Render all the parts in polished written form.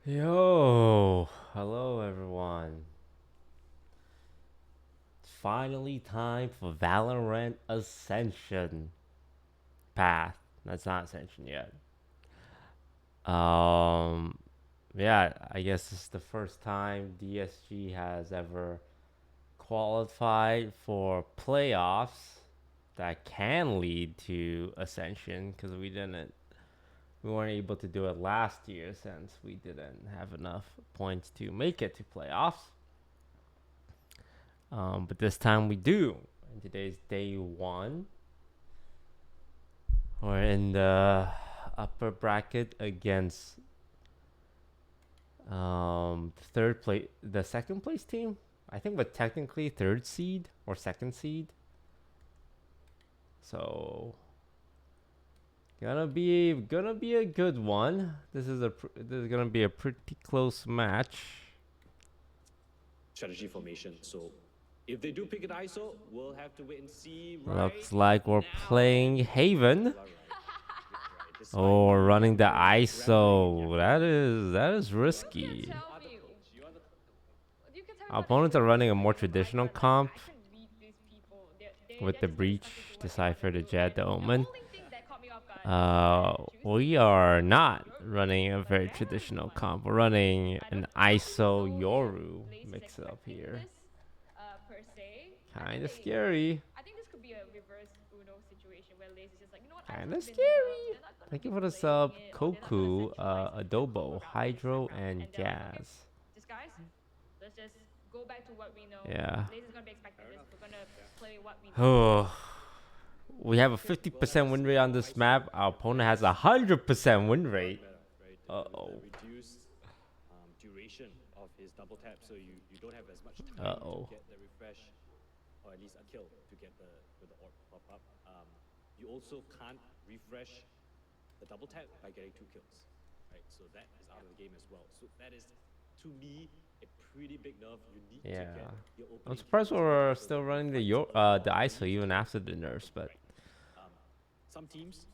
Yo, hello everyone. It's finally time for Valorant Ascension Path. That's not Ascension yet. Um, yeah, I guess this is the first time DSG has ever qualified for playoffs that can lead to Ascension because we weren't able to do it last year since we didn't have enough points to make it to playoffs. But this time we do. And today's day one. We're in the upper bracket against third place, the second place team. I think, but technically third seed or second seed. So gonna be a good one. This is gonna be a pretty close match. Strategy formation. So if they do pick an ISO, we'll have to wait and see. Looks like we're playing Haven. Right. Or running the ISO. That is risky. Our opponents are running a more traditional comp with the breach, decipher, the jet, the omen. We are not running a very traditional comp. We're running an ISO Yoru mix up here. Kind of scary. Kind of scary. Thank you for the sub, Koku, Adobo, Hydro, and Gas. Yeah. Oh, we have a 50% win rate on this map. Our opponent has a 100% win rate. Uh-oh. Reduced duration of his double tap, so you don't have as much time Uh-oh. to get the refresh, or at least a kill to get the orb pop up. You also can't refresh the double tap by getting 2 kills, right? So that is out of the game as well. So that is, to me, a pretty big nerf. You need to get your opening. I'm surprised we're still running the ISO even after the nerfs, but some teams.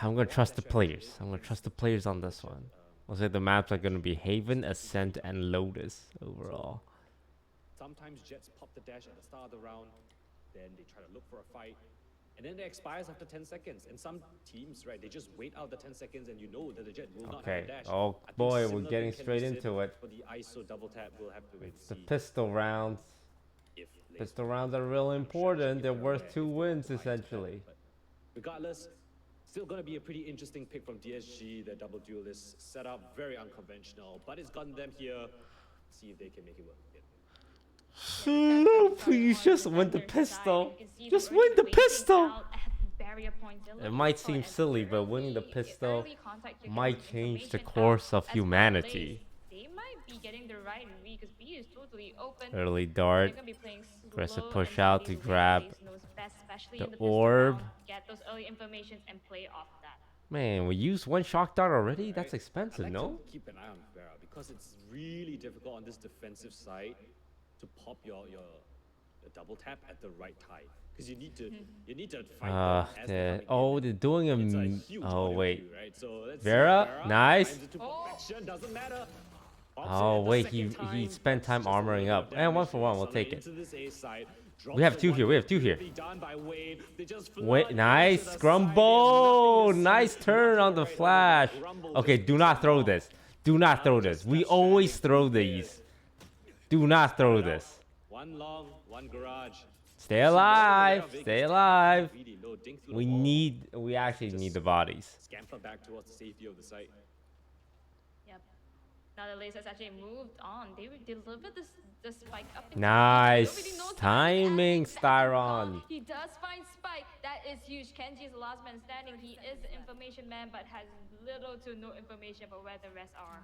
I'm gonna trust the players. I'm gonna trust the players on this one. I'll say the maps are gonna be Haven, Ascent, and Lotus overall. Sometimes Jets pop the dash at the start of the round, then they try to look for a fight, and then it expires after 10 seconds. And some teams, right, they just wait out the 10 seconds, and you know that the Jet will not have a dash. Oh boy, we're getting straight into it. For the ISO double tap, we'll have to wait It's the pistol rounds. Pistol rounds are real important. They're worth 2 wins essentially. Regardless, still going to be a pretty interesting pick from DSG. Their double duelist setup, very unconventional, but it's gotten them here. See if they can make it work. No, please, just win the pistol. Just win the pistol. It might seem silly, but winning the pistol might change the course of humanity. Early dart. Aggressive push out to grab the orb. Man, we used 1 shock dart already? That's expensive, no? Keep an eye on Vera because it's really difficult on this defensive side to pop your double tap at the right time. Because you need to fight them as oh, they're doing a oh wait, right? So Vera, nice. Doesn't matter. Oh wait, he spent time armoring up. And 1 for 1, we'll take it. We have 2 here. We have 2 here. Wait, nice Grumble. Nice turn on the flash. Okay, do not throw this. Do not throw this. We always throw these. Do not throw this. One long, one garage. Stay alive. Stay alive. We actually need the bodies. Scamper back towards the safety of the site. Yep. Now the LAZE has actually moved on. They delivered the spike up. Nice timing, Styron. He does find spike. That is huge. Kenji is the last man standing. He is the information man, but has little to no information about where the rest are.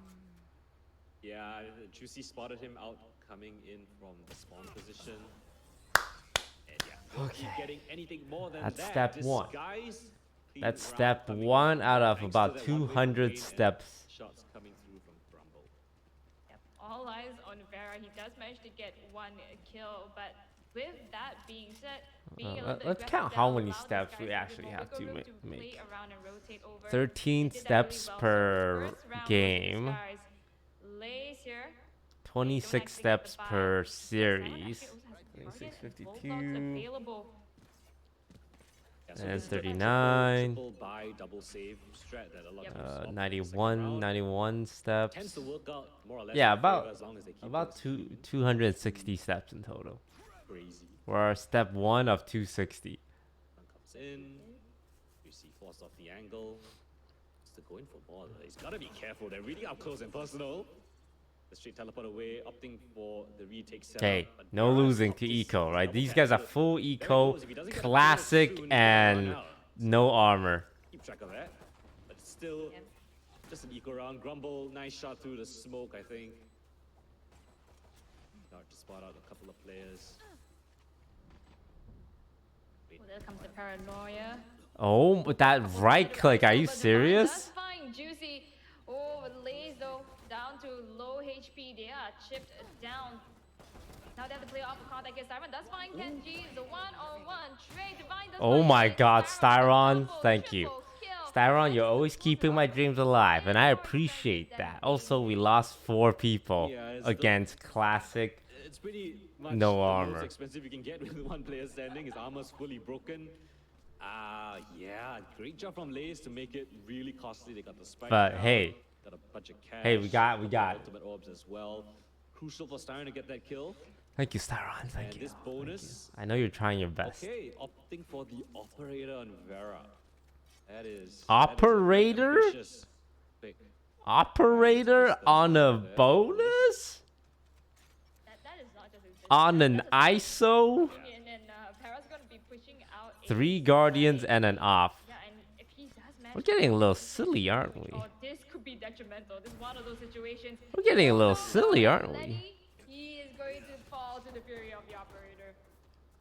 Yeah, Juicy spotted him out coming in from the spawn position. And yeah, okay. Getting anything more than That's that. step 1. That's step 1 out of about 200 steps. Shots coming through from Grumble. Yep. All eyes on Vera. He does manage to get 1 kill, but with that being said, let's count how many steps we actually have to make. 13 steps per game. 26 steps per series. 2652. Available. Yeah, And this is the 39. triple buy, double save strat that a lot of teams opt in the second 91, round. 91 steps. Tends to work out more or less Yeah, in their favor about as long as they keep about things two clean. 260 steps in total. Crazy. We're step 1 of 260. One comes in. You see force off the angle. Still going for more. He's gotta be careful. They're really up close and personal. The straight teleport away, opting for the retake setup. Okay, but no Barra losing stopped to his eco, right? double These tap, guys are so full there it eco, goes. If he doesn't get a kill classic, soon, he'll run and out. no armor. Keep track of that. But still, Yeah. just an eco round. Grumble, nice shot through the smoke, I think. Start to spot out a couple of players. Oh, there comes the paranoia. Oh, with that right click, are you That's serious? fine, Juicy. Oh, but LAZE though, down to low HP. They are chipped down. Now they have to play off a contact against Styron. That's fine, Kenji. The one-on-one trade divine. That's Oh fine. my It's god, Styron, double, thank you. triple kill. Styron, you're Nice always explosive keeping my output. dreams alive, and I More appreciate expensive that. than Also, we DSG. lost 4 people Yeah, it's against classic. It's pretty much No the armor. most expensive you can get with one player standing. His armor's fully broken. Yeah, great job from LAZE to make it really costly. They got the spike. But down, hey. got a bunch of cash. Hey, we got couple it. ultimate orbs as well. Crucial for Styron to get that kill. Thank you, Styron. Thank And you. this bonus. I know you're trying your best. Okay, opting for the operator on Vera. That is Operator? That is a ambitious pick. Operator on a bonus? That is not just a On an that's a ISO? and then Para's gonna be pushing out 3 guardians and an off. Yeah, and if he does manage We're to getting a little push silly, aren't we? oh, this could be detrimental. This is one of those situations. We're getting a little No, silly, aren't we? Letty, he is going to fall to the fury of the operator.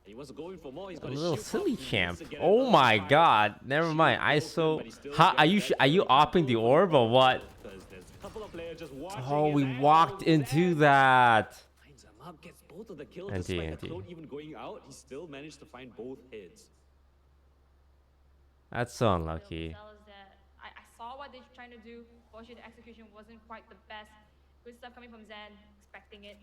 He was going for more. He's A got his little shield silly pop. He needs champ. to get Oh another my fire. god. Never Shield mind. broken, ISO. but he still How are gets you? that Are you kill. opping the orb or what? Because there's a couple of players just watching Oh, his we angles. walked into Zen that. finds him up, gets both of the kills. Anti, Despite anti. the clone even going out, he still managed to find both heads. That's so unlucky. I saw what they're trying to do. Fortunately, the execution wasn't quite the best. Good stuff coming from Zen, expecting it.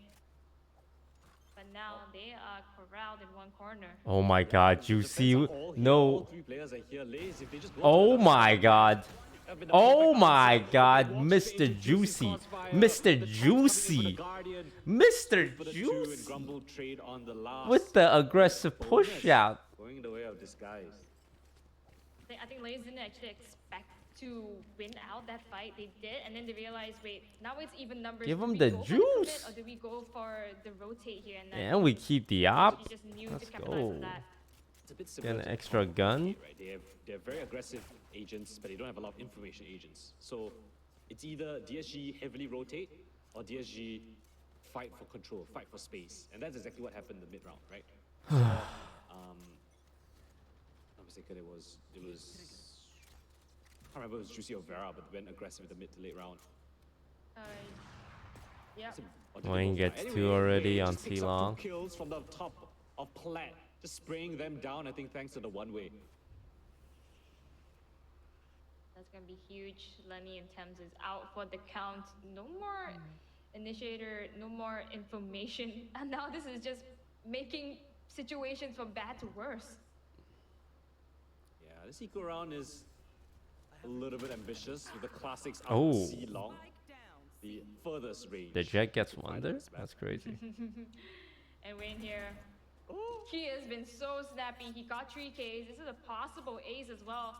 But now they are corralled in one corner. Oh my god, The Juicy. defense are all here. All No. three players are here. LAZE, if they just go Oh to the my left, god. have been Oh the my perfect god, outcome. Mr. Walks into Juicy. crossfire, Mr. the Tops coming in for the Juicy. Guardian, Mr. for the 2 and Juicy. Grumble trade on the last. With the aggressive bonus. push out. Going the way of disguise. I think LAZE didn't actually expect to win out that fight. They did, and then they realized, wait, now it's even numbers. Give Do him we the go for juice. commit, or do we go for the rotate here? And then And we keep the he op. just knew Let's to capitalize on go. that. It's a bit Get similar an to extra Call of gun. Duty, right? They're very aggressive agents, but they don't have a lot of information agents. So it's either DSG heavily rotate or DSG fight for control, fight for space, and that's exactly what happened in the mid round, right? So, I'm mistaken, it was. I can't remember if it was Juicy or Vera, but went aggressive in the mid to late round. Yeah. Wayne gets 2 already Wayne on just picks up C-Long. 2 kills from the top of Plat, just spraying them down. I think thanks to the one-way. That's gonna be huge. Lenny and Thames is out for the count. No more initiator, no more information. And now this is just making situations from bad to worse. Yeah, this eco round is a little bit ambitious with the classics out Oh. C long, the furthest range. The Jet gets to 1 find there? this map. That's crazy. And Wayne here, he has been so snappy. He got 3 Ks. This is a possible ace as well.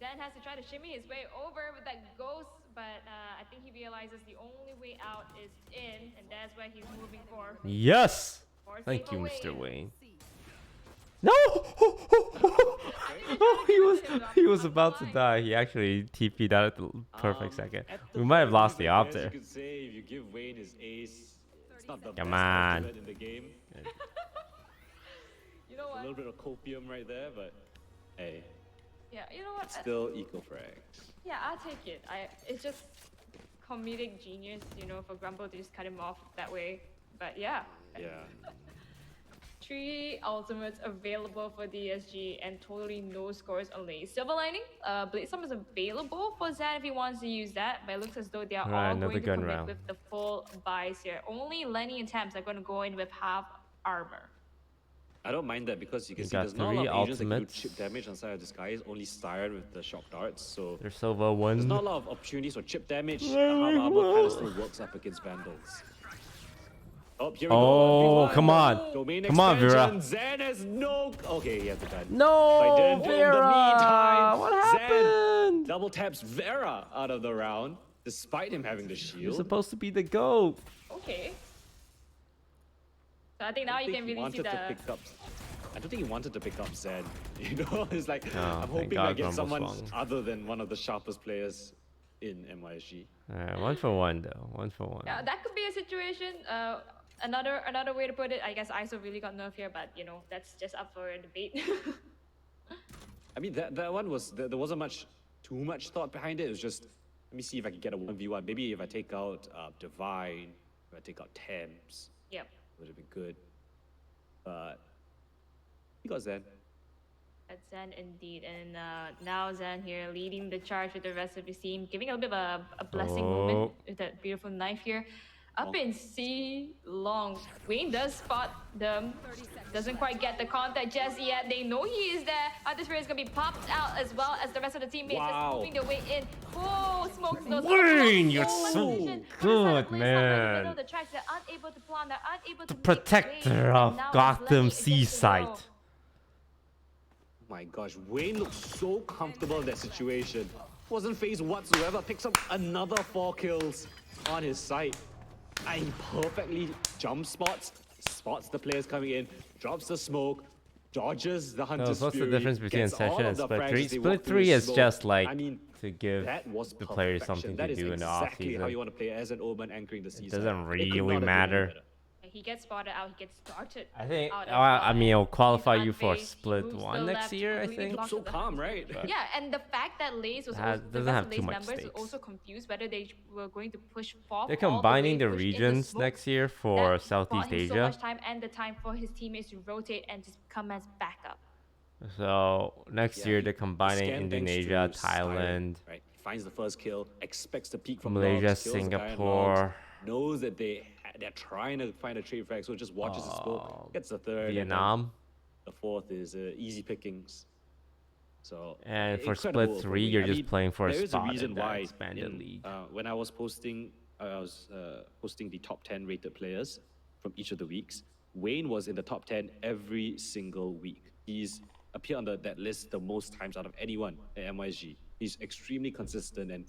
Zen has to try to shimmy his way over with that ghost, but I think he realizes the only way out is in, and that's where he's moving for. Yes! For Thank safer you, ways. Mr. Wayne. No! Oh, he was about to die. He actually TP'd out at the perfect second. At the We might have very lost the least, I op guess there. You could say if you give Wayne his ace, it's not the Come best on. ultimate in the game. You know A what? little bit of copium right there, but hey, Yeah, you know what? it's still eco frag. Yeah, I'll take it. It's just comedic genius, you know, for Grumble to just cut him off that way. But yeah, Yeah. 3 ultimates available for DSG and totally no scores on LAZE. Silver Lining, Blitzdom is available for Zan if he wants to use that, but it looks as though they are Alright, all another going to gun commit round. with the full buys here. Only Lenny and Tams are going to go in with half armor. I don't mind that because you can You see got there's not a 3 lot of agents that can do ultimates. chip damage on side of this guy. Is only Siren with the shock darts, so There's Silver there's not a 1. lot of opportunities for chip damage. The half armor kind of still works up against Vandals. Oh, here we go. Oh, 1v1. come on. Domain Come on, Vera. expansion. Zen has no. Okay, he has the gun. No, But didn't do it in the Vera! meantime. What Zen happened? double taps Vera out of the round, despite him having the You're shield. supposed to be the GOAT. Okay. So I think now I you think can he really see wanted to the... pick up. I don't think he wanted to pick up Zen. You know, it's like Oh, I'm thank hoping God I get Grumble someone swung. other than one of the sharpest players in MYSG. Alright, 1 for 1 though. 1 for 1. Yeah, that could be a situation. Another way to put it, I guess ISO really got nerfed here, but you know, that's just up for a debate. I mean, that one was there wasn't too much thought behind it. It was just let me see if I can get a 1v1. Maybe if I take out Divine, if I take out Thames, Yep. would have been good. But he got Zen. That's Zen indeed. And now Zen here leading the charge with the rest of his team, giving a little bit of a blessing moment with that beautiful knife here. Up in C long. Wayne does spot them. Doesn't quite get the contact just yet. They know he is there. This is going to be popped out as well as the rest of the teammates Wow. just moving their way in. Oh, smokes those. Wayne, you're Oh, so position. good, Right in the middle man. of the tracks. They're unable to plan. They're unable to The make protector way. of And now it's Gotham Lenny against the Seaside. wall. My gosh, Wayne looks so comfortable in that situation. Wasn't phased whatsoever. Picks up another 4 kills on his side. And he perfectly jump spots the players coming in, drops the smoke, dodges the Hunter's So what's the Fury, difference between gets Session all and of the Split frags 3? as they walk Split through 3 the is smoke. just like I mean, to give that was the players perfection. something That to is do in the exactly how off-season. you want to play as an Omen anchoring the season. doesn't It could really not have been any matter. better. He gets spotted out, he gets started. I think, out as I mean, it'll well. qualify He's you for unfazed, he Split moves to 1 the next left, year, I completely think. blocks So the- calm, right? Yeah, and the fact that LAZE was Has- also, the doesn't rest have of too LAZE much members stakes. were also confused whether they were going to push forward. They're combining the regions smoke. next year for That Southeast bought him so Asia. much time and the time for his teammates to rotate and just come as backup. So next Yeah, year he- they're combining scan thanks Indonesia, to Siren, Thailand, right? He finds the first kill, expects the peak from Malaysia, logs, kills the guy in Singapore. logs, knows that they're trying to find a trade frag, so just watches the smoke, gets the third, and then Vietnam. the fourth is easy pickings. So And for incredible Split 3, you're I just mean, playing for a there is spot reason in that why expanded league. when I was posting the top 10 rated players from each of the weeks. Wayne was in the top 10 every single week. He's appeared on that list the most times out of anyone at MYSG. He's extremely consistent and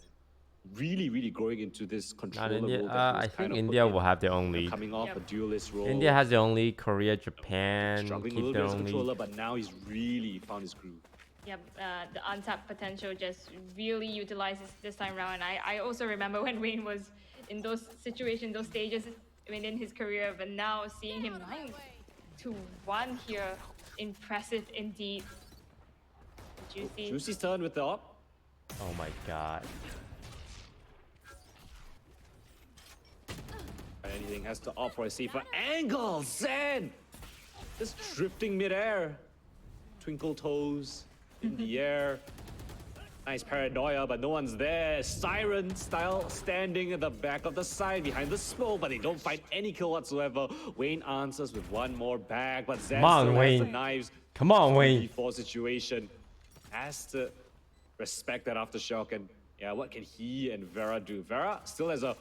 really, really growing into this Not controller India. role. that he I was think kind of India put in, will have their own league. coming off Yep. a duelist role. India has their own league. Korea, Japan struggling a keep little their bit as a own controller, league. but now he's really found his groove. Yep, the untapped potential just really utilizes this time around. And I also remember when Wayne was in those situations, those stages within his career, but now seeing him 9-1 here, impressive indeed. Juicy. Juicy's turn with the op. Oh my god. And anything has to opt for a safer angle. Zen! Just drifting midair. Twinkle toes in the air. Nice paranoia, but no one's there. Siren style standing at the back of the side behind the smoke, but they don't find any kill whatsoever. Wayne answers with one more bag, but Zen Come on, still has Wayne. the knives. Come on, Wayne. 4 situation. Has to respect that aftershock, and yeah, what can he and Vera do? Vera still has a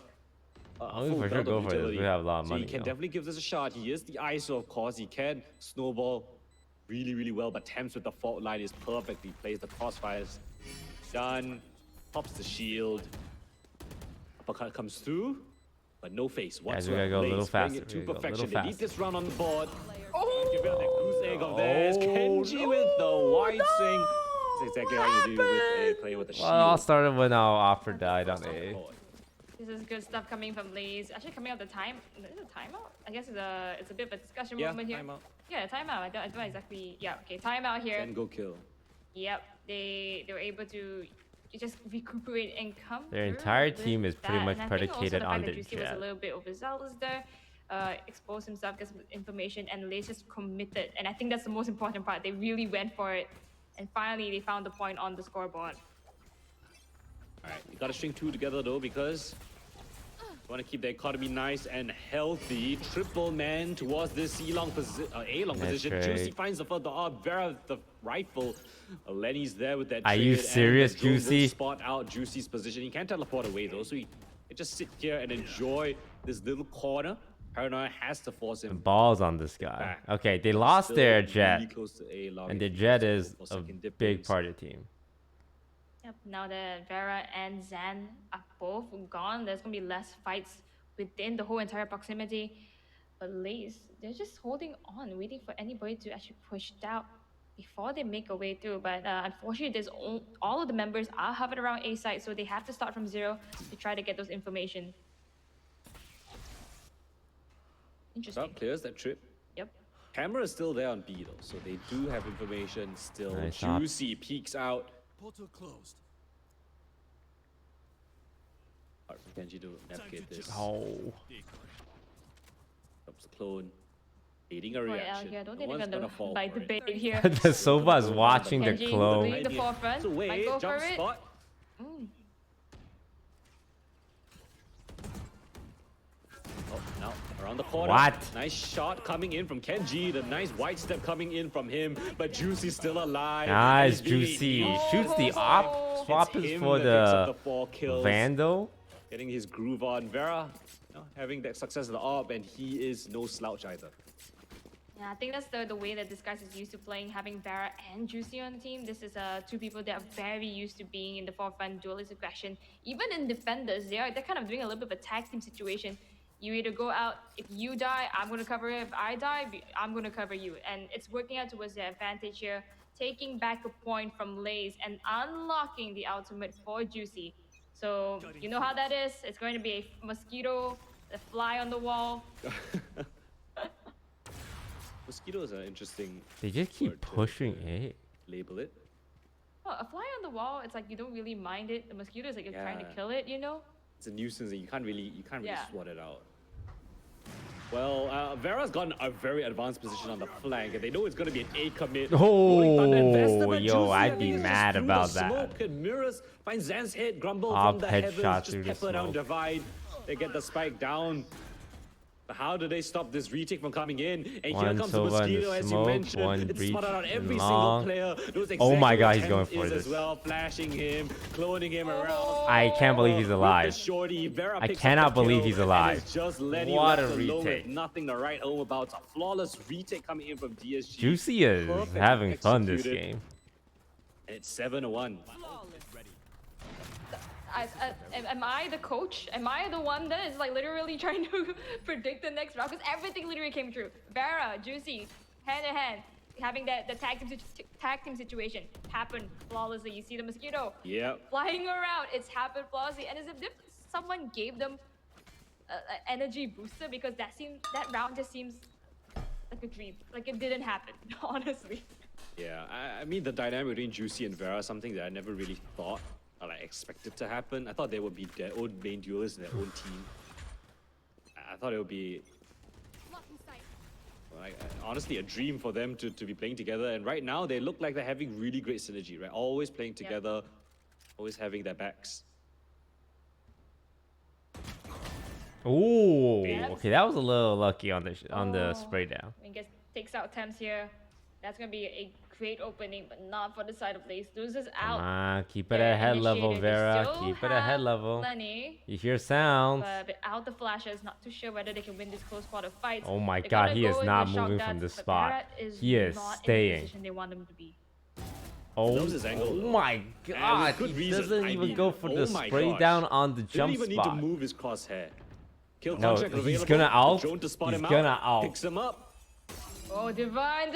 I'll full for sure belt go of for this. utility. We have a lot of So money. he can though. definitely give this a shot. He is the ISO, of course. He can snowball really, really well, but Thames with the fault line is perfect. He plays the crossfires. Done. Pops the shield. Uppercut comes through, but no face Guys, we whatsoever. gotta go a little Laze bring faster. it to We gotta go a little perfection. They need faster. this round on the board. Give it that goose egg of theirs. Kenji with the wide swing. That's exactly how you do with a player with a shield. Well, it all started when our offer died on A. This is good stuff coming from LAZE. Actually, coming out the time. Is it a timeout? I guess it's a bit of a discussion Yeah, moment here. timeout. Yeah, timeout. I don't exactly. Yeah, okay, timeout here. Then go kill. Yep, they were able to just recuperate and come. Their through entire with team is pretty that. much And I think also predicated the on fact the that Juicy was a jet. little bit overzealous there. expose himself, get some information, and LAZE just committed. And I think that's the most important part. They really went for it. And finally, they found the point on the scoreboard. All right, you gotta string two together though because you want to keep the economy nice and healthy. Triple man towards this A-long position. right. Juicy finds the further up. Vera the rifle. Lenny's there with that. Are you trade, and serious, the drone will Juicy? Spot out Juicy's position. He can't teleport away though, so he can just sit here and enjoy this little corner. Paranoia has to force him. Balls on this guy. back. Okay, they lost Still their really jet, close to A-long. and their If he jet goes is for a second dip big boost. part of the team. Yep, now that Vera and Zan are both gone, there's gonna be less fights within the whole entire proximity. But LAZE, they're just holding on, waiting for anybody to actually push out before they make a way through. But unfortunately, all of the members are hovered around A site, so they have to start from zero to try to get those information. Interesting. That clears that trip. Yep. Camera is still there on B though, so they do have information still. Nice op. Juicy peeks out. Portal closed. Hard for Kenji to navigate this. Oh, Drops the clone. Baiting a Boy, reaction. here, don't No think one's they're gonna gonna fall bite for the it. bait here. the Sova is watching the Kenji clone. lead the forefront. It's a Might way, go jump for it. spot. Oh, now around the corner. What? Nice shot coming in from Kenji. The nice white step coming in from him. But Juicy's still alive. Nice, He's being Juicy. eaten. Shoots the op. Swap It's is him for that picks up the the 4 kills. Vandal. Getting his groove on. Vera, having that success of the op, and he is no slouch either. Yeah, I think that's the way that this guy's is used to playing, having Vera and Juicy on the team. This is two people that are very used to being in the forefront, duelist aggression. Even in defenders, they're kind of doing a little bit of a tag team situation. You either go out, if you die, I'm going to cover it. If I die, I'm going to cover you. And it's working out towards their advantage here, taking back a point from LAZE and unlocking the ultimate for Juicy. So, you know how that is. It's going to be a mosquito, a fly on the wall. Mosquito is an interesting They just keep word to pushing A. label it. Oh, a fly on the wall, it's like you don't really mind it. The mosquito is like you're trying to Yeah. kill it, you know? It's a nuisance and you can't really Yeah. swat it out. Well, Vera's got a very advanced position on the flank, and they know it's going to be an A commit. Rolling Thunder invested, Oh, but yo, Juicy, I'd I be think, is just mad through the about that. Smoke and mirrors, finds Zan's head, Grumble Op from the headshot heavens, through just the pepper down smoke. Divide. They get the spike down. But how do they stop this retake from coming in? And One here comes the Sova in the mosquito, as you smoke, mentioned. one It's breach spotted on every and single long. player. Knows Oh my exactly God, what he's going Temp for is this. as well, flashing him, cloning him around. I can't believe he's With the alive. shorty, Vera I picks up cannot the believe kill, he's and alive. it's just Lenny What left a alone retake. with nothing to write home about. A flawless retake coming in from DSG. Juicy is Perfectly having fun this executed. game. And it's 7-1. Am I the coach? Am I the one that is like literally trying to predict the next round? Because everything literally came true. Vera, Juicy, hand in hand, having the tag team situation happen flawlessly. You see the mosquito Yep. flying around. It's happened flawlessly, and as if someone gave them an energy booster because that round just seems like a dream. Like it didn't happen, honestly. Yeah, I mean the dynamic between Juicy and Vera is something that I never really thought or like expected to happen. I thought they would be their own main duelists in their own team. I thought it would be like honestly a dream for them to be playing together. And right now they look like they're having really great synergy, right? Always playing together, always having their backs. Ooh, Yes. okay, that was a little lucky on the spray down. I guess takes out Thames here. That's gonna be a great opening, but not for the side of LAZE. Loses Come out. on, keep it Their at head level, initiator. They Vera. still Keep it at head have level. Lenny, You hear sounds. but without the flashes, not too sure whether they can win this close quarter fight. Oh my They God, gotta he go is in not with shock moving from darts, this but spot. Vera is He is not in the staying. position they want him to be. Oh, Loves his angle, oh though. my God, good he reason. doesn't I even mean, go for oh the my spray gosh. down on the Didn't jump even spot. need to move his crosshair. Kill No, contract he's available. gonna The out. drone to spot He's him out. gonna out. Picks him up. Oh, divine.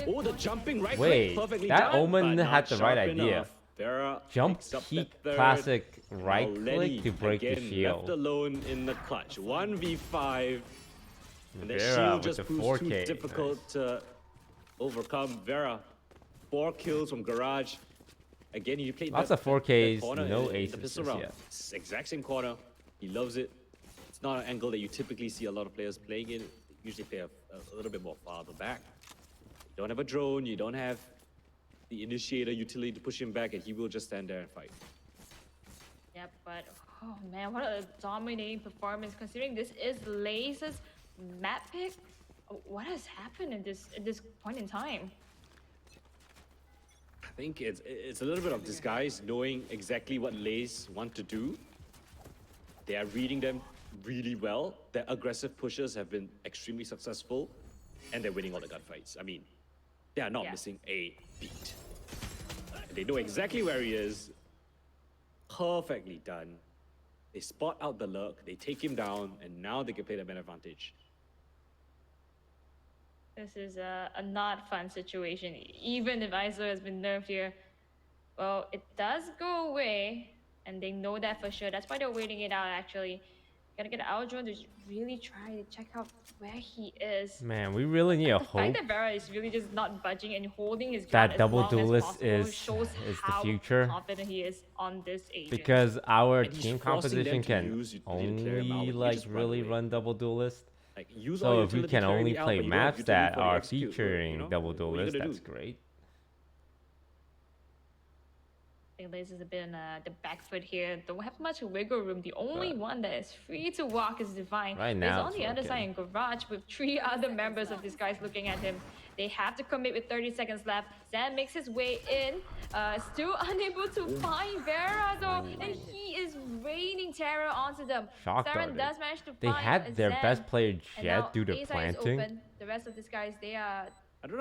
Oh, the jumping right Wait, click perfectly that done, Omen but had not the right sharp idea. enough. Vera Jump picks up peek the third. classic Now right Lenny click to break the again shield. left alone in the clutch. 1v5. And the Vera shield with just the proves 4K. too difficult to overcome. Vera, 4 kills from Garage. Again, you played Lots that, of 4Ks, that corner no in the aces pistol just round. yet. It's the exact same corner. He loves it. It's It's not an angle that you typically see a lot of players playing in. Usually play a little bit more farther back. You don't have a drone, you don't have the initiator utility to push him back, and he will just stand there and fight. Yep, but oh man, what a dominating performance considering this is LAZE's map pick. What has happened at this point in time? I think it's a little bit of disguise, knowing exactly what LAZE want to do. They are reading them really well. Their aggressive pushes have been extremely successful, and they're winning all the gunfights. I mean, they are not missing a beat. They know exactly where he is. Perfectly done. They spot out the lurk, they take him down, and now they can play the man advantage. This is a not fun situation. Even if ISO has been nerfed here, well, it does go away, and they know that for sure. That's why they're waiting it out, actually. Gotta get our drone to really try to check out where he is. Man, we really need a The fact hope that Vera is really just not budging and holding his that ground double as long duelist as possible is shows the how future. confident he is on this agent. Because our And he's team forcing them composition to can use utility and clear him out. only You like just run really away. run double duelist. Like, use all So your if we utility, can carry only me out, play but you don't have maps utility that for the are execute, featuring you know? double What are you duelist, gonna that's do? great. I think Lace is a bit on the back foot here. Don't have much wiggle room. The only one that is free to walk is Divine. Right He's now on it's the other side working. in Garage with 3 other members of this guys looking at him. They have to commit with 30 seconds left. Zan makes his way in. Still unable to find Vera though. And he is raining terror onto them. Shock Siren darted. does manage to They find had their Zen. best player And now Jet due to A side is planting. open. The rest of these guys, they are... I don't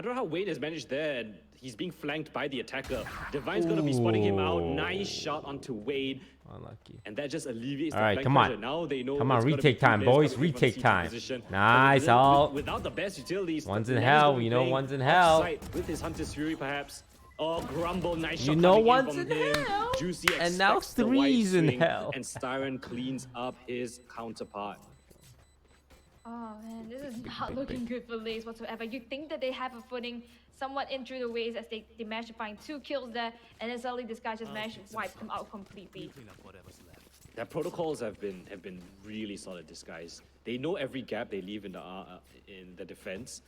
know how Wayne has managed there, and he's being flanked by the attacker. Divine's gonna be spotting him out. Ooh. Nice shot onto Wayne, Unlucky. and that just alleviates All the right, flank come on. pressure. Now they know Come on, it's gonna be retake two time, players boys, coming in from the retake CT time. position. But Nice, with- all. Without the best utilities, One's in Len's hell, gonna be you know playing one's in hell. offside with his Hunter's Fury, perhaps. Oh, Grumble, nice You shot know coming one's in in from him. hell. Juicy And now expects the wide three's in swing, hell. and Styron cleans up his counterpart. Oh man, this is not looking good for LAZE whatsoever. You think that they have a footing somewhat in through the waves as they managed to find 2 kills there, and then suddenly this guy just managed to wipe them out completely. Their protocols have been really solid, this guys. They know every gap they leave in the defense,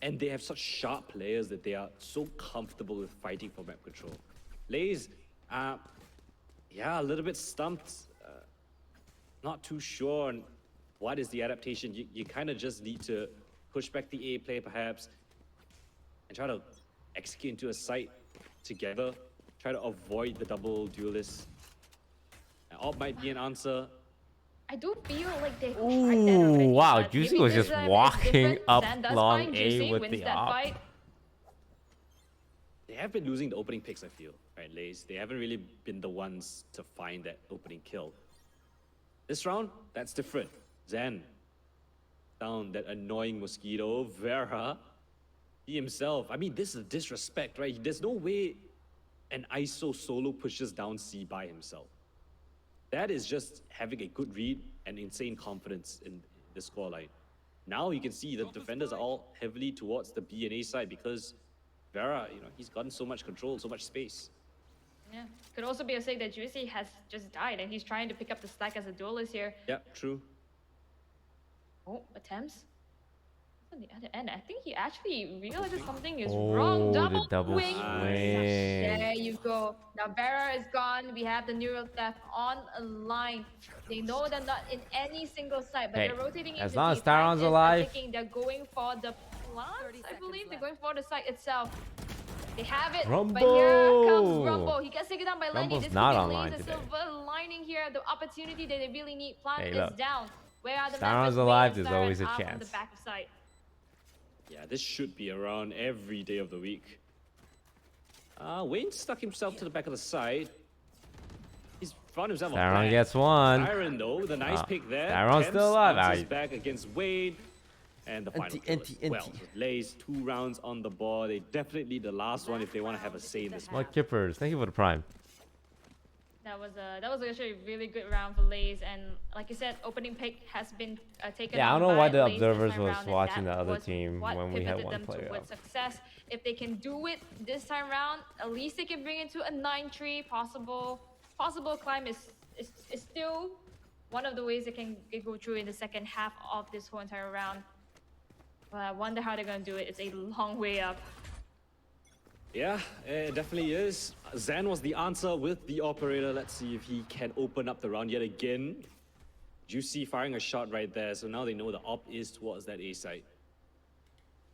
and they have such sharp players that they are so comfortable with fighting for map control. LAZE, yeah, a little bit stumped. Not too sure on what is the adaptation. You kind of just need to push back the A play perhaps, and try to execute into a site together. Try to avoid the double duelists. Op might be an answer. I do feel like they tried that already. Ooh, wow, but Juicy maybe was this just time it's walking different. up Zan does long find A Juicy, with wins the that op. fight. They have been losing the opening picks, I feel, right, LAZE? They haven't really been the ones to find that opening kill. This round, that's different. Zen, down that annoying mosquito. Vera, he himself. I mean, this is disrespect, right? There's no way an ISO solo pushes down C by himself. That is just having a good read and insane confidence in the scoreline. Now you can see the defenders are all heavily towards the B and A side because Vera, you know, he's gotten so much control, so much space. Yeah, could also be a say that Juicy has just died and he's trying to pick up the slack as a duelist here. Yeah, true. Oh, attempts. On the other end, I think he actually realizes something is wrong. Oh, the double wing. swing. There you go. Now Vera is gone. We have the neural theft on a line. They know they're not in any single site, but Hey, they're rotating as into long D. as Tyron's Site is alive. attacking. They're going for the plants, I believe. They're going for the site itself. They have it, but here comes Rumble. Rumble. He gets taken down by Lenny. Rumble's This not could be online LAZE's today. silver lining here. The opportunity that they really need. Plant Hey, is look. down. Where are the Tyron's members? alive, Wayne there's and Siren always a are on chance. the back of site. Yeah, this should be around every day of the week. Wayne stuck himself to the back of the side. He's found himself a Tyron plan. gets one. Tyron, though, with a nice pick there. Tyron's Temps still alive. answers Ah, back against Wayne. And the final kill as well. With LAZE, 2 rounds on the board. They definitely need the last one if they want to have a say in this Smart match. Kippers, thank you for the prime. That was actually a really good round for LAZE, and like you said, opening pick has been taken. Yeah, I on don't know by why the LAZE this observers time was round, and watching that the other was team what when we had pivoted one them player towards up. success. If they can do it this time round, at least they can bring it to a 9-3. Possible climb is still one of the ways they can go through in the second half of this whole entire round. But I wonder how they're gonna do it. It's a long way up. Yeah, it definitely is. Zen was the answer with the operator. Let's see if he can open up the round yet again. Juicy firing a shot right there, so now they know the op is towards that A site.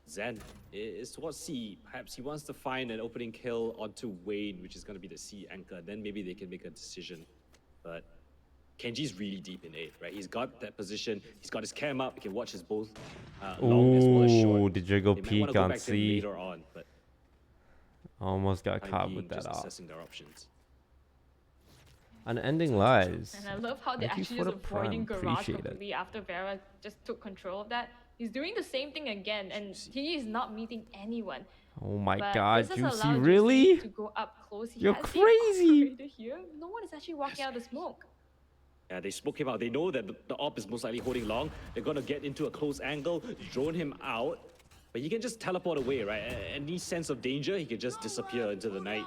Zen is towards C. Perhaps he wants to find an opening kill onto Wayne, which is going to be the C anchor. Then maybe they can make a decision. But Kenji's really deep in A, right? He's got that position. He's got his cam up. He can watch his both long as well as short. Ooh, did you go They might peek wanna go on back to him C? later on, but Almost got time caught being, with that just off. assessing their options. Unending lies. And I love how they're Thank you actually for just the prime. avoiding Garage Appreciate it. completely after Vera just took control of that. He's doing the same thing again, and he is not meeting anyone. Oh my But god, this has Juicy, allowed really? Juicy to go up close. He You're has the crazy. operator here. No one is actually walking out of the smoke. Yeah, they spoke him out. They know that the op is most likely holding long. They're going to get into a close angle, drone him out. But he can just teleport away, right? Any sense of danger, he can just disappear into the night.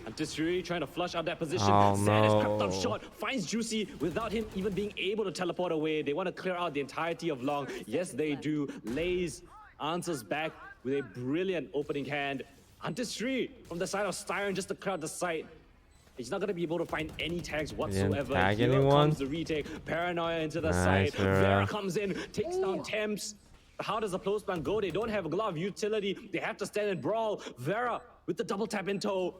And Tisuri trying to flush out that position. Oh, Zan is crept up no. short, finds Juicy without him even being able to teleport away. They want to clear out the entirety of long. Yes, they do. LAZE answers back with a brilliant opening hand. Antisri from the side of Styron just to clear out the site. He's not going to be able to find any tags whatsoever. tag Here anyone? comes the retake. Paranoia into the Nice, side. Vera. Vera comes in, takes down Temps. How does the close plan go? They don't have a glove utility. They have to stand and brawl. Vera with the double tap in tow.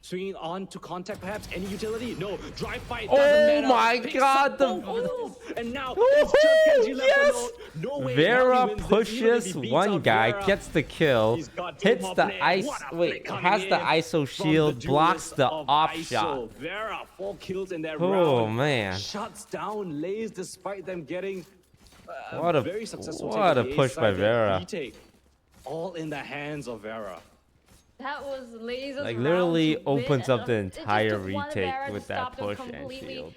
Swinging on to contact, perhaps any utility? No, drive fight doesn't Oh matter. my Picks god, up the both of them. And now Woohoo, it's just Kenji left yes! alone. No way Vera Wally wins this, even if pushes he beats one out guy, Vera. gets the kill, He's got two hits more the players. ice. What a Wait, flick coming has the in ISO from shield, the blocks duelist the of off ISO. shot. Vera, 4 kills in that Oh round. man, Shuts down LAZE despite them getting What a- very successful what take on a the push A by side. Vera. Retake. All in the hands of Vera. That was LAZE's like round literally to win, opens and up the it just entire took one retake Vera to with that stop them push and completely. shield.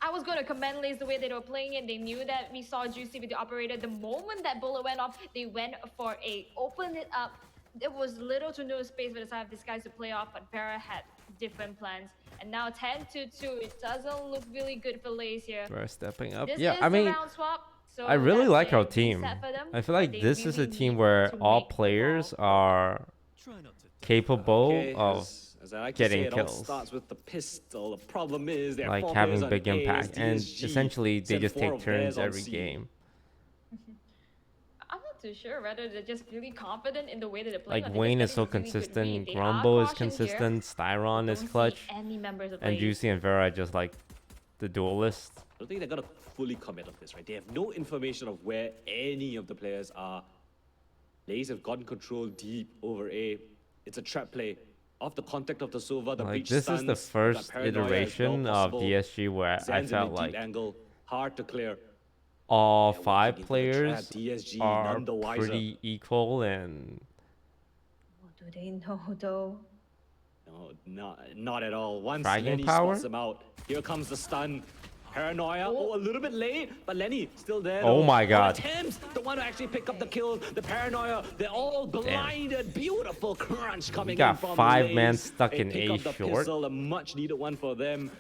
I was going to commend LAZE the way they were playing it. They knew that we saw Juicy with the operator. The moment that bullet went off, they went for a open it up. There was little to no space for the side of these guys to play off, but Vera had different plans. And now 10-2, it doesn't look really good for LAZE here. We're stepping up. This Yeah, is I the mean, round swap, so I really that's like a our reset team. for them, I feel but like they this is a really team need where to all make the players ball. are capable Okay, of as I like getting to say, it all kills. starts with the pistol. The problem is there are like 4 having players on big A, impact, and DSG, essentially they sent just 4 take of theirs turns on every C. game. I'm not too sure whether they're just really confident in the way that they're playing. Like or they're Wayne is just so getting a really good read. consistent, They Grumble are is cautioned here. consistent, Styron Don't is see clutch, any members of and LAZE. Juicy and Vera are just like the duelist. I don't think they're gonna fully commit of this, right? They have no information of where any of the players are. LAZE have gotten control deep over A. It's a trap play. Off the contact of the Sova, the Like breach this is the stuns, first Paranoia as well iteration of possible. DSG where I Zan's in a felt deep like angle, hard to clear. all Yeah, 5 walking into the players trap, DSG, are none the wiser. pretty equal, and What do they know though? No, not at all. Once Fragging Lenny power? spots him out, here comes the stun. Paranoia, oh, a little bit late, but Lenny still there. Oh though. my god. Thames, the one who actually picked up the kill. The Paranoia, they're all blinded. Beautiful crunch coming got in from 5 men LAZE. stuck They in pick A up the short. pistol, a much needed one for them.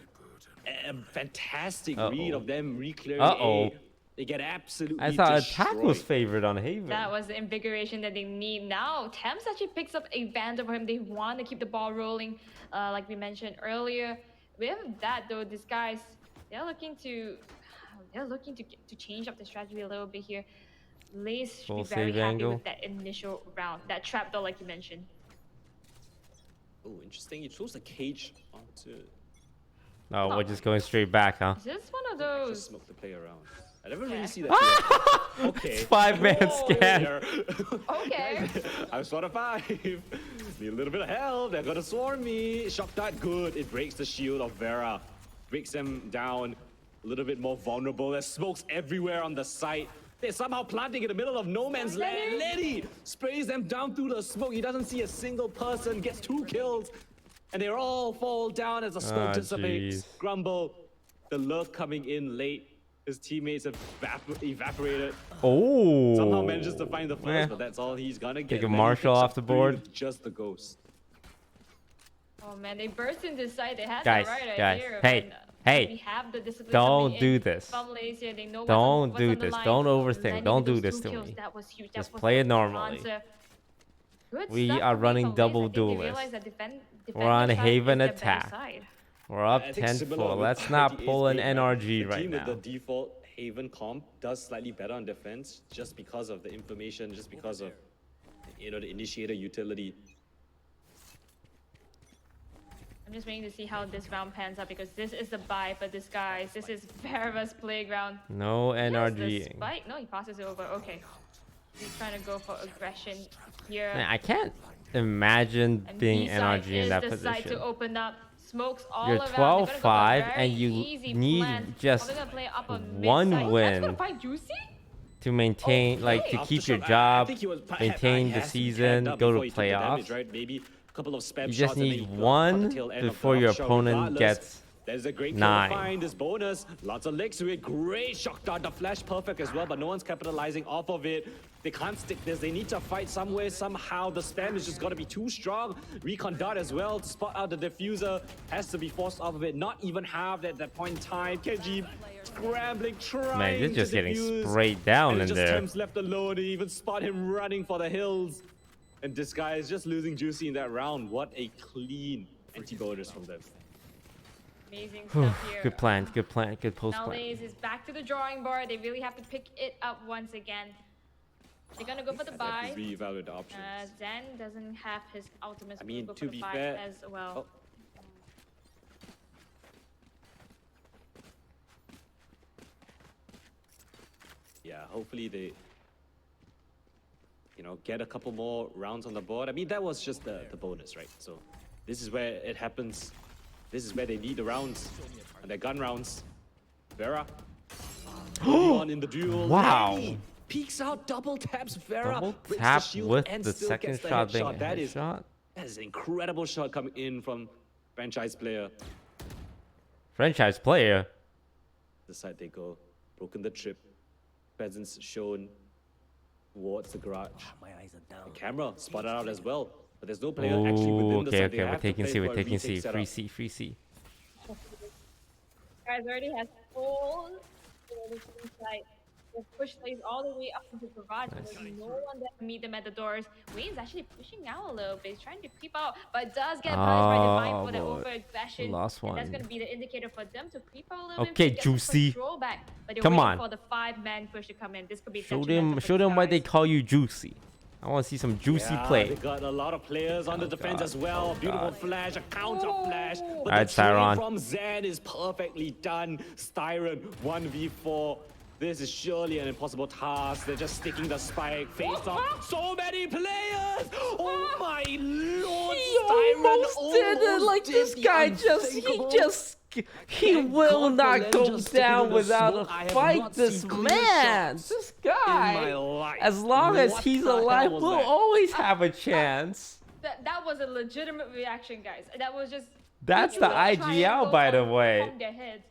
A fantastic read of them re-clearing Uh-oh. A. They get absolutely I thought destroyed. attack was favored on Haven. That was the invigoration that they need now. Thames actually picks up a Vandal for him. They want to keep the ball rolling, like we mentioned earlier. With that though, these guys, they're looking to change up the strategy a little bit here. LAZE should Full be very save happy angle. with that initial round, that trap though, like you mentioned. Oh, interesting. He throws the cage onto. Oh, we're just going straight back, huh? Is this one of Just those? smoke the play around. I never really Yeah. see that. Okay. It's 5-man Whoa, scan. there. Okay. I'm short of 5. Need a little bit of help. They're gonna swarm me. Shock dart, good. It breaks the shield of Vera. Breaks him down. A little bit more vulnerable. There's smokes everywhere on the site. They're somehow planting in the middle of no man's land. Letty sprays them down through the smoke. He doesn't see a single person. Gets 2 kills. And they all fall down as the smoke Ah, dissipates. jeez. Grumble. The lurk coming in late. His teammates have evaporated. Oh. Somehow manages to find the first, Eh. but that's all he's gonna get. Take a Lenny Marshall picks off up the 3 board. with just the ghost. Oh man, they burst into sight. They had Guys, the right guys, idea. hey, and, Hey, we have the discipline don't coming do in this. from LAZE here. They know Don't what's do on the this. line. Don't overthink. Landing Don't do those this 2 to kills, me. that was huge. Just That was play the it normally. answer. Good We stuff are coming running from LAZE. double I think they duelist. realize that We're on defender side Haven is their better attack. side. We're up I think similar 10-4. with Let's not RTA's pull an game, right? NRG The right team with the now. default Haven comp does slightly better on defense just because of the information, just because of the initiator utility. I'm just waiting to see how this round pans out because this is the buy for this guys. This is Vera's playground. No He has the NRG. spike. No, he passes it over. Okay. He's trying to go for aggression here. Man, I can't imagine And being B-side NRG in is that the side position. to open up. Smokes all You're around. They're gonna go for a 12-5 very and you easy need plan. just Are they gonna play up on one mid-side? win. That's gonna fight Juicy? to maintain, like, to Okay. keep your Aftershock, I job, think he was maintain the has to be season, tagged up go to before he took the damage, playoffs. right? Maybe a couple of spam You shots just and then need he got the one tail end of the before your upshot opponent regardless. gets There's a great kill 9. to find this bonus. Lots of licks to it. Great shock dart. The flash perfect as well, but no one's capitalizing off of it. They can't stick this. They need to fight somewhere, somehow. The spam is just got to be too strong. Recon dart as well to spot out the diffuser. Has to be forced off of it. Not even have that point in time. Kenji scrambling, trying Man, you're just to getting defuse. sprayed down And in just there. Tim's left alone. They even spot him running for the hills. And this guy is just losing Juicy in that round. What a clean anti-bonus from them. Amazing stuff here. Good plan, good plan, good post Now plan. LAZE is back to the drawing board. They really have to pick it up once again. They're gonna go for the They have buy. to reevaluate the options. Zen doesn't have his ultimate. I mean, go to for the be buy fair- as well. Oh. Yeah, hopefully they, get a couple more rounds on the board. I mean, that was just the bonus, right? So this is where it happens. This is where they need the rounds, and their gun rounds. Vera, on in the duel. Wow. Lenny peeks out, double taps Vera. Double breaks the tap shield, with and the still second gets the shot being a headshot. That is headshot. an incredible shot coming in from franchise player. Franchise player. The side they go. Broken the trip. Presence shown towards the garage. My eyes are down. The camera spotted out as well. But there's no player actually within Ooh, the okay, side. They okay, we're have to taking play C, for we're a taking retake C. setup. Free C, free C. Guys already has full inside. They push LAZE all the way up into the garage. There's no one there to meet them at the doors. Wayne's actually pushing out a little bit. He's trying to creep out, but does get punished by Divine for the boy. over-aggression. Lost And that's one. going to be the indicator for them to creep out a little Okay, bit. to get some Juicy. control back. But they're Come waiting on. for the 5-man push to come in. This could be Show detrimental them, for show these them why they guys. call you Juicy. I want to see some juicy Yeah, play. they got a lot of players on the defense God. as well. Oh, Beautiful God. flash, a counter flash. But Alright, the trade Styron. from Zen is perfectly done. Styron 1v4. This is surely an impossible task. They're just sticking the spike. Face off. So many players. Oh my lord. Styron did the he will God not Valen go just sticking down to the without smoke. a I have fight. not This seen clean man, shots this in my guy, life. as long as What he's the hell alive, was we'll that? always have a chance. That was a legitimate reaction, guys. That was just... That's people the trying IGL, to by go the way. on their heads.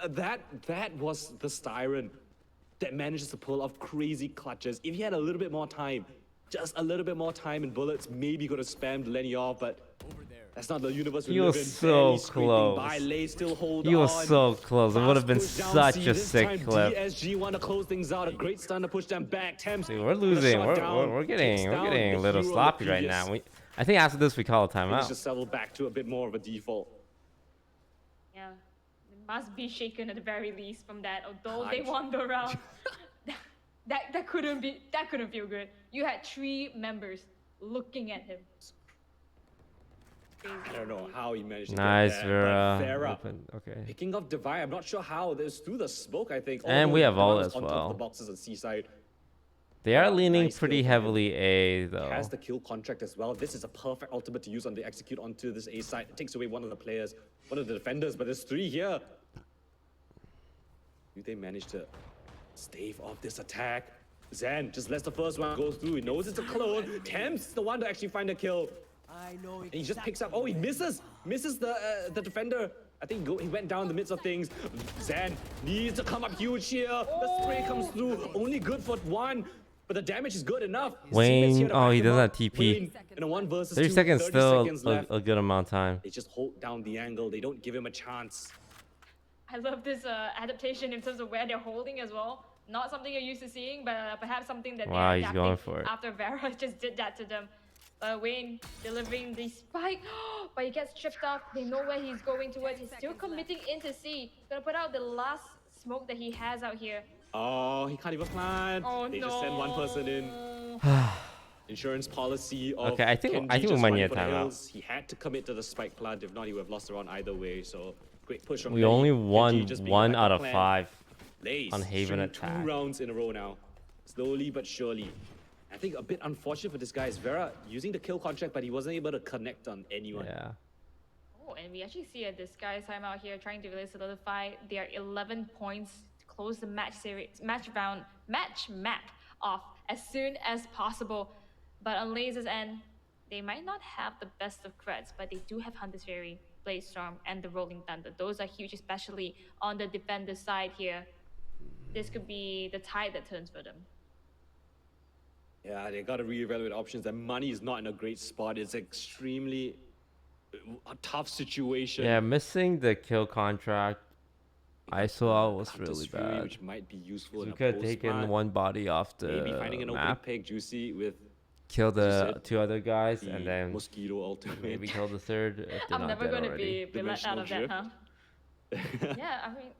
That was the Styron that manages to pull off crazy clutches. If he had a little bit more time, just a little bit more time and bullets, maybe could have spammed Lenny off, but that's not the universe we He live was in. so Barely scraping close. by, LAZE still hold He was on. so close. It would have been Fast push down such C. a This sick time, clip. DSG want to close things out. A great stun to push them back. Thames See, we're with a losing. shot down, We're takes getting down a the little hero of the sloppy right previous. now. I think after this we call a Needs timeout. to settle back to a bit more of a default. Yeah, they must be shaken at the very least from that. Although they Can't. won the round, that couldn't feel good. You had 3 members looking at him. I don't know how he managed to Nice, get that, Vera. but Vera Open. Okay. picking up Divine. I'm not sure how. There's through the smoke, I think. And although we have Divine ult was as on top of well. the boxes on C-side. They are Yeah, leaning nice pretty kill from him. heavily A though. Has the kill contract as well. This is a perfect ultimate to use on the execute onto this A side. It takes away one of the players, one of the defenders, but there's 3 here. Do they manage to stave off this attack? Zen just lets the first one go through. He knows it's a clone. Thames the one to actually find a kill. I know And he just picks up. Oh, he misses the defender. I think he went down in the midst of things. Zen needs to come up huge here. The spray comes through. Only good for 1. But the damage is good enough. His teammates here Wayne, to oh, back he him doesn't up. have TP. Wayne in a 1 versus 30 2, seconds 30 still seconds a left. good amount of time. They just hold down the angle. They don't give him a chance. I love this adaptation in terms of where they're holding as well. Not something you're used to seeing, but perhaps something that Wow, they're he's adapting going for it. after Vera just did that to them. Wayne delivering the spike, but he gets tripped off. They know where he's going towards. He's still committing into C. Gonna put out the last smoke that he has out here. Oh, he can't even plant. Oh They no! just send one person in. Insurance policy of Okay, I think Kenji we just might running need a for the timeout. hills. He had to commit to the spike plant. If not, he would have lost the round either way. So great push from We Kenji. only Kenji won just being one backup out of plan. 5 LAZE on Haven stringing attack. 2 rounds in a row now. Slowly but surely. I think a bit unfortunate for this guy is Vera using the kill contract, but he wasn't able to connect on anyone. Yeah. Oh, and we actually see a disguise time out here trying to really solidify their 11 points to close the match map off as soon as possible. But on LAZE's end, they might not have the best of creds, but they do have Hunter's Fury, Blaze Storm, and the Rolling Thunder. Those are huge, especially on the defender side here. This could be the tide that turns for them. Yeah, they got to reevaluate options. Their money is not in a great spot. It's extremely a tough situation. Yeah, missing the kill contract. ISO out was Hunter's really Fury, bad. which might be useful in We a could have taken post-plant. one body off the Maybe finding an opening map, pick, Juicy, with kill as you the said, 2 other guys, the and then Mosquito ultimate. maybe kill the 3rd if they're I'm not never dead going to already. be let out of that, huh? Dimensional Yeah, I mean,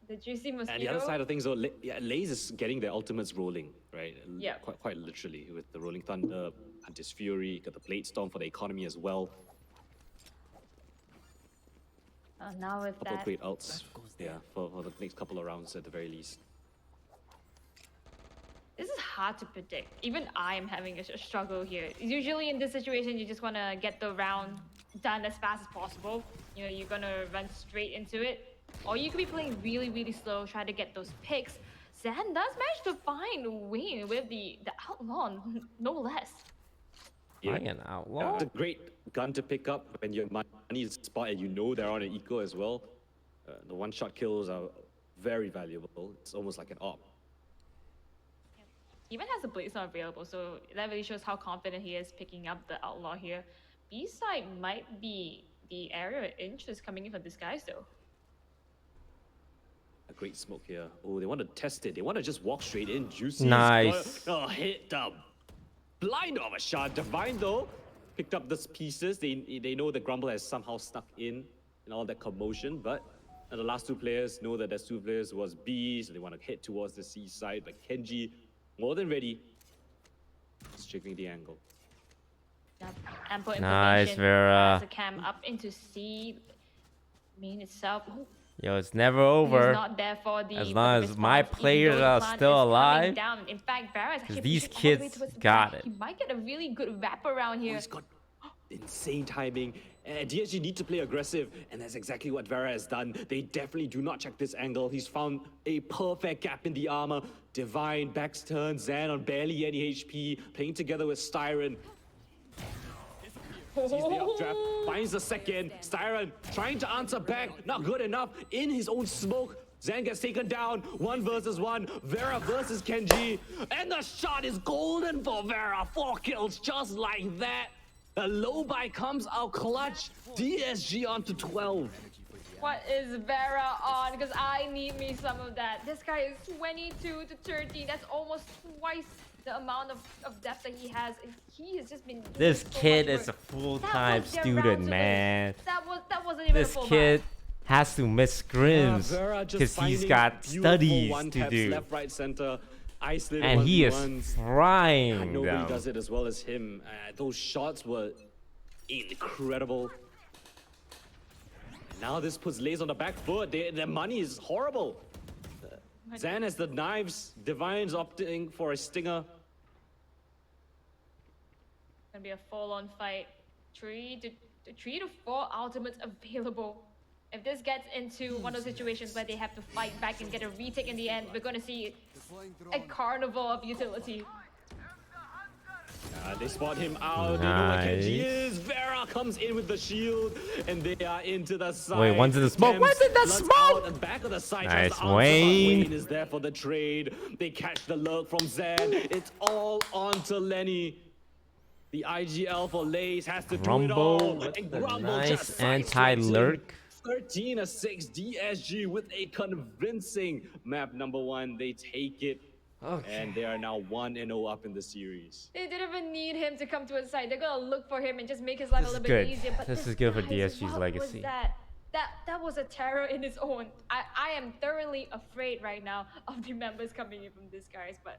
the juicy mosquito. And the other side of things, though, LAZE is getting their ultimates rolling, right? Yeah. Quite literally, with the Rolling Thunder, Hunter's Fury, got the Blade Storm for the economy as well. Now with Couple of that, great ults, yeah, for the next couple of rounds at the very least. this is hard to predict. Even I am having a struggle here. Usually in this situation, you just want to get the round done as fast as possible. You know, you're gonna run straight into it. Or you could be playing really, really slow, try to get those picks. Zan does manage to find Wayne with the outlaw, no less. I an outlaw? It's a great gun to pick up when your money is spot and you know they're on an eco as well. The one-shot kills are very valuable. It's almost like an op. Even has a Blaze not available, so that really shows how confident he is picking up the outlaw here. B side might be the area of interest coming in for this guys though. A great smoke here. Oh, they want to test it. They want to just walk straight in. Juicy. Nice. Oh, hit the blind of a shot. Divine though picked up the pieces. They know the Grumble has somehow snuck in all that commotion, but the last 2 players know that there's 2 players was B, so they want to head towards the C side. But Kenji, more than ready, just checking the angle. Yep. Ample Nice, information. Vera. Has a cam up into C. Main itself. Oh, Yo, it's never he's over. not there for the As for long the as my response, even players though the are plant still is coming alive, down. In fact, Vera is actually these pushing all the way kids towards the got back. it. He might get a really good wrap around here. He's got insane timing. DSG need to play aggressive, and that's exactly what Vera has done. They definitely do not check this angle. He's found a perfect gap in the armor. Divine backs turn, Zan on barely any HP, playing together with Styron. Sees the updraft, finds the second. Styron trying to answer back, not good enough. In his own smoke, Zan gets taken down. 1 versus 1. Vera versus Kenji. And the shot is golden for Vera. 4 kills just like that. The low buy comes out clutch. DSG on to 12. What is Vera on? Because I need me some of that. This guy is 22 to 30. That's almost twice the amount of depth that he has. He has just been doing This so kid much is a work. full-time That was their student, round today. man. That wasn't even This a full kid round. has to miss scrims Vera just because he's finding got beautiful studies one to taps do, left, right, center. Isolated and he is 1v1s. frying Nobody them. does it as well as him. Those shots were incredible. Now this puts LAZE on the back foot. Their money is horrible. Zan has the knives. Divine's opting for a stinger. Gonna be a full-on fight. 3 to 4 ultimates available. If this gets into one of those situations where they have to fight back and get a retake in the end, we're gonna see a carnival of utility. They spot him out. They know where Kenji Nice. is. Vera comes in with the shield, and they are into the side. Wait, one's in the smoke. Temps What's in the bloods smoke? Out and back of the side. tries Nice, to answer, but Wayne. Wayne is there for the trade. They catch the lurk from Zan. It's all on to Lenny. The IGL for LAZE has to do it all. Rumble with And the Grumble nice just sideswipes anti-lurk. him. 13-6 DSG with a convincing map number 1. They take it, and they are now 1-0 up in the series. They didn't even need him to come to his side. They're gonna look for him and just make his life This a is little bit good. easier. But This is good for disguise, DSG's what legacy. was that was a terror in its own. I am thoroughly afraid right now of the members coming in from disguise. But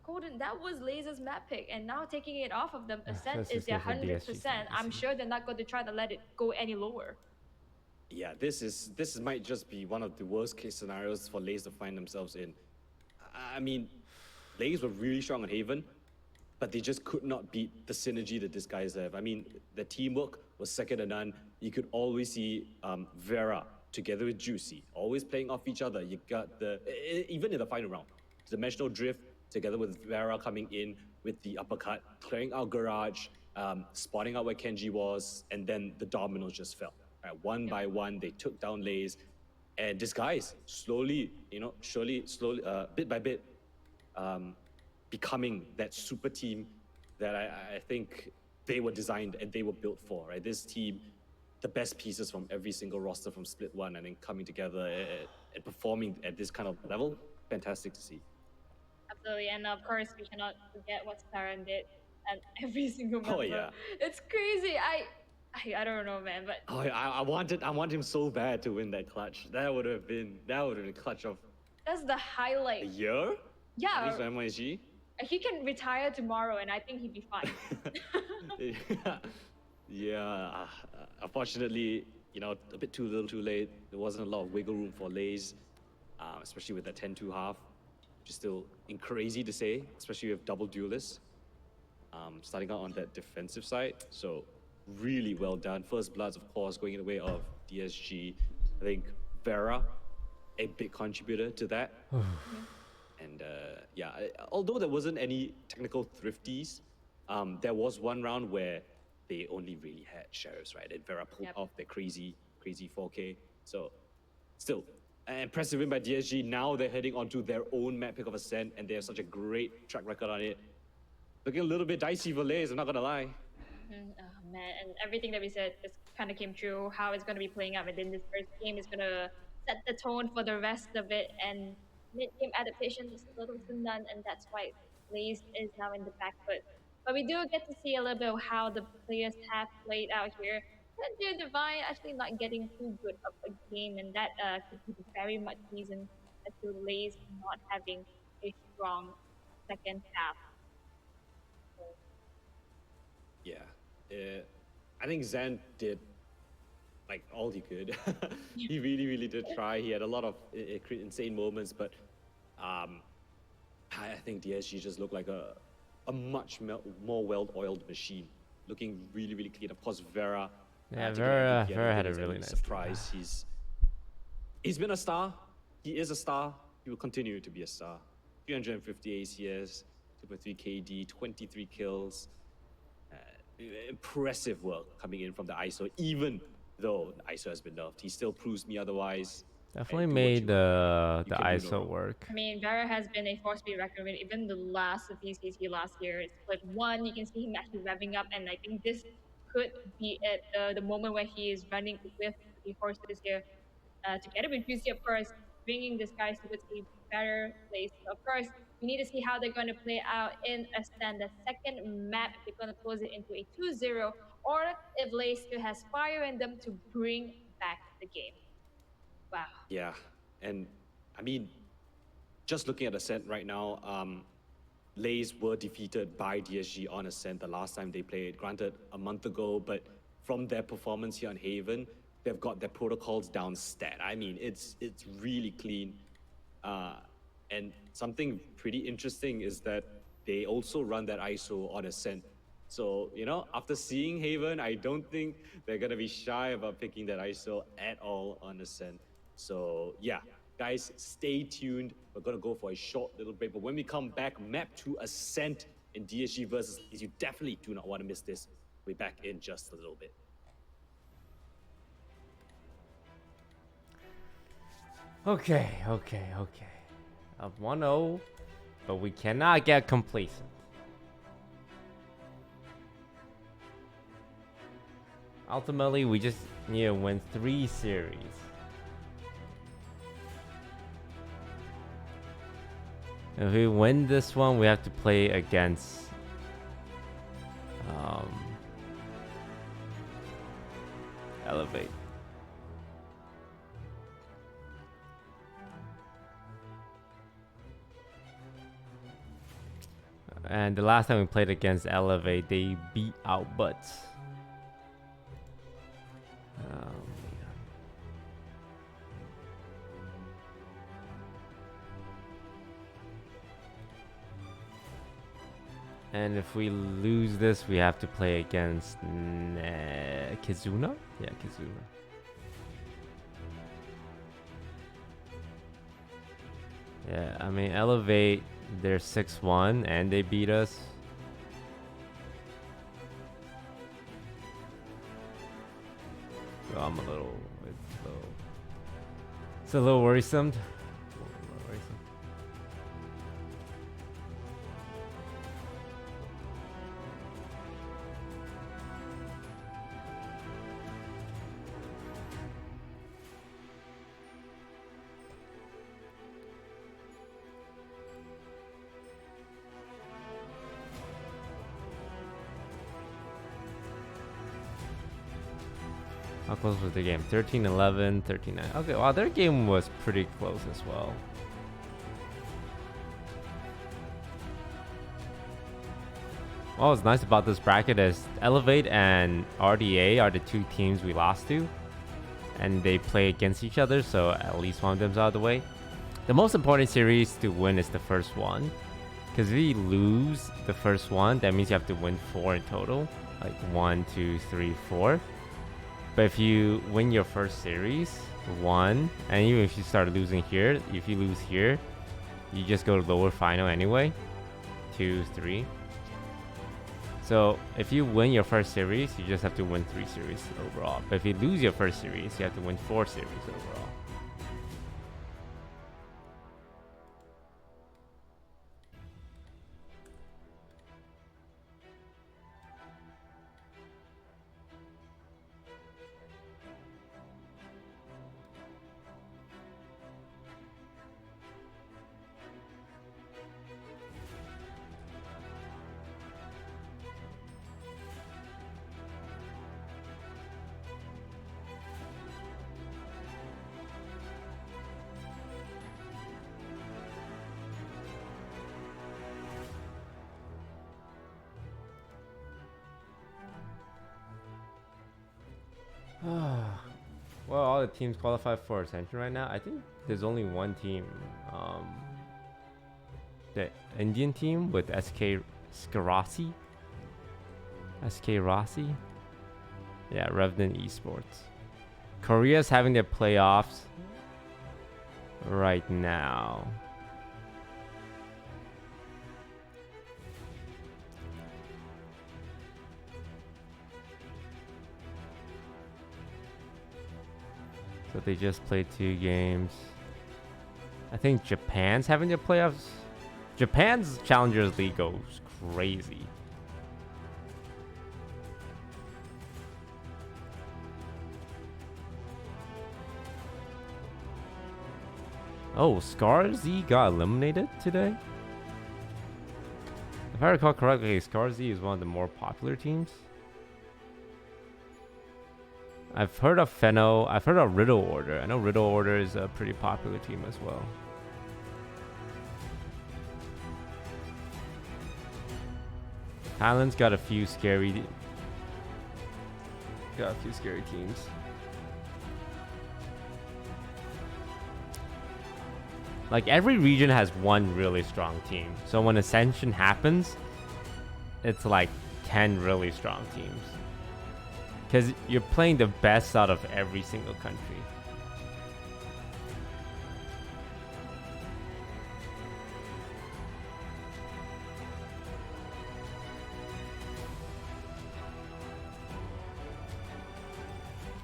Golden, that was LAZE's map pick, and now taking it off of them, Ascent This is is their good for DSG's 100%. I'm legacy. sure they're not going to try to let it go any lower. Yeah, this might just be one of the worst case scenarios for LAZE to find themselves in. I mean, LAZE were really strong on Haven, but they just could not beat the synergy that Disguise have. I mean, the teamwork was second to none. You could always see Vera together with Juicy, always playing off each other. You got even in the final round, Dimensional Drift together with Vera coming in with the uppercut, clearing out Garage, spotting out where Kenji was, and then the dominoes just fell. Right, one by one, they took down LAZE, and Disguise slowly, slowly, bit by bit, becoming that super team that I think they were designed and they were built for. Right, this team, the best pieces from every single roster from Split 1, and then coming together and performing at this kind of level, fantastic to see. Absolutely, and of course we cannot forget what Staran did, and every single member. Oh yeah, it's crazy. I don't know, man, but I want him so bad to win that clutch. That would have been clutch of that's the highlight. a year. Yeah, at least for MYG. He can retire tomorrow, and I think he'd be fine. Yeah. Unfortunately, a bit too little, too late. There wasn't a lot of wiggle room for LAZE, especially with that 10-2 half. Which is still crazy to say, especially with double duelists. Starting out on that defensive side, so really well done. First Bloods, of course, going in the way of DSG. I think Vera, a big contributor to that. And yeah, although there wasn't any technical thrifties, there was one round where they only really had Sheriffs, right? And Vera pulled off their crazy 4K. So still, an impressive win by DSG. Now they're heading onto their own map pick of Ascent, and they have such a great track record on it. Looking a little bit dicey for LAZE, I'm not gonna lie. Oh man, and everything that we said just kind of came true. How it's gonna be playing out within this first game is gonna set the tone for the rest of it. And mid-game adaptation is little to none, and that's why LAZE is now in the back foot. But we do get to see a little bit of how the players have played out here. And Divine actually not getting too good of a game, and that could be very much reason as to LAZE not having a strong second half. Yeah, I think Zan did like all he could. He really did try. He had a lot of insane moments, but I think DSG just looked like a much more well-oiled machine, looking really clean. Of course, Vera. Yeah, Vera had a really nice surprise. He's been a star. He is a star. He will continue to be a star. 350 ACS, 2.3 KD, 23 kills. Impressive work coming in from the ISO, even though the ISO has been nerfed. He still proves me otherwise. Definitely made the ISO work. I mean, Vera has been a force to be reckoned with. Even the last VCT last year, it's like one, you can see him actually revving up, and I think this could be at the moment where he is running with the force this year. Together with Juicy, of course, bringing this guy towards a better place. So of course, we need to see how they're going to play out in Ascent. The second map, if they're going to close it into a 2-0, or if LAZE still has fire in them to bring back the game. Wow. Yeah, and I mean, just looking at Ascent right now, LAZE were defeated by DSG on Ascent the last time they played. Granted, a month ago, but from their performance here on Haven, they've got their protocols down stat. I mean, it's really clean. And something pretty interesting is that they also run that ISO on Ascent. So, after seeing Haven, I don't think they're going to be shy about picking that ISO at all on Ascent. So, yeah, guys, stay tuned. We're going to go for a short little break. But when we come back, map 2 Ascent in DSG versus LAZE, you definitely do not want to miss this. We'll be back in just a little bit. Okay. Up 1-0, but we cannot get complacent. Ultimately, we just need to win 3 series. If we win this one, we have to play against Elevate. And the last time we played against Elevate, they beat our butts. And if we lose this, we have to play against Kizuna? Yeah, Kizuna. Yeah, I mean, Elevate, they're 6-1 and they beat us. So I'm a little, it's a little worrisome. How close was the game? 13-11, 13-9. Okay, wow, their game was pretty close as well. What was nice about this bracket is Elevate and RDA are the 2 teams we lost to. And they play against each other, so at least one of them's out of the way. The most important series to win is the first one. Because if we lose the first one, that means you have to win 4 in total. Like 1, 2, 3, 4. But if you win your first series, 1, and even if you start losing here, if you lose here, you just go to lower final anyway. 2, 3. So if you win your first series, you just have to win 3 series overall. But if you lose your first series, you have to win 4 series overall. Well, all the teams qualify for Ascension right now. I think there's only one team. The Indian team with SK Rossi. SK Rossi? Yeah, Revenant Esports. Korea's having their playoffs right now. So they just played 2 games. I think Japan's having their playoffs. Japan's Challengers League goes crazy. Oh, Scar Z got eliminated today? If I recall correctly, Scar Z is one of the more popular teams. I've heard of Feno. I've heard of Riddle Order. I know Riddle Order is a pretty popular team as well. Highland's got a few scary teams. Like every region has one really strong team. So when Ascension happens, it's like 10 really strong teams. Because you're playing the best out of every single country.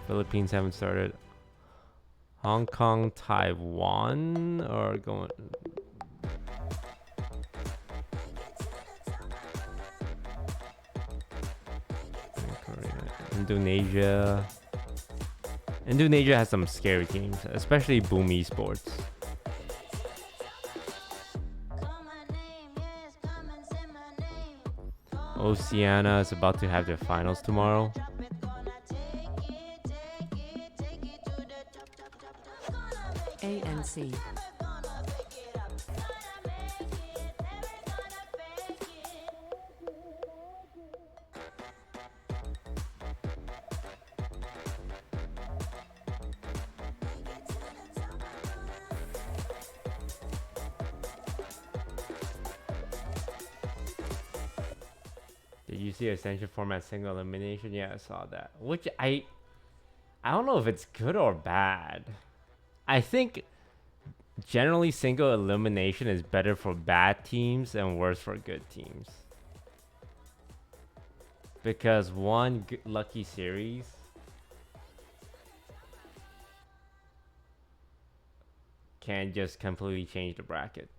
Philippines haven't started. Hong Kong, Taiwan are going. Korea. Indonesia. Indonesia has some scary teams, especially Boom Esports. Oceania is about to have their finals tomorrow. ANC. Did you see Ascension format single elimination? Yeah, I saw that. Which I don't know if it's good or bad. I think generally single elimination is better for bad teams and worse for good teams. Because one lucky series can just completely change the bracket.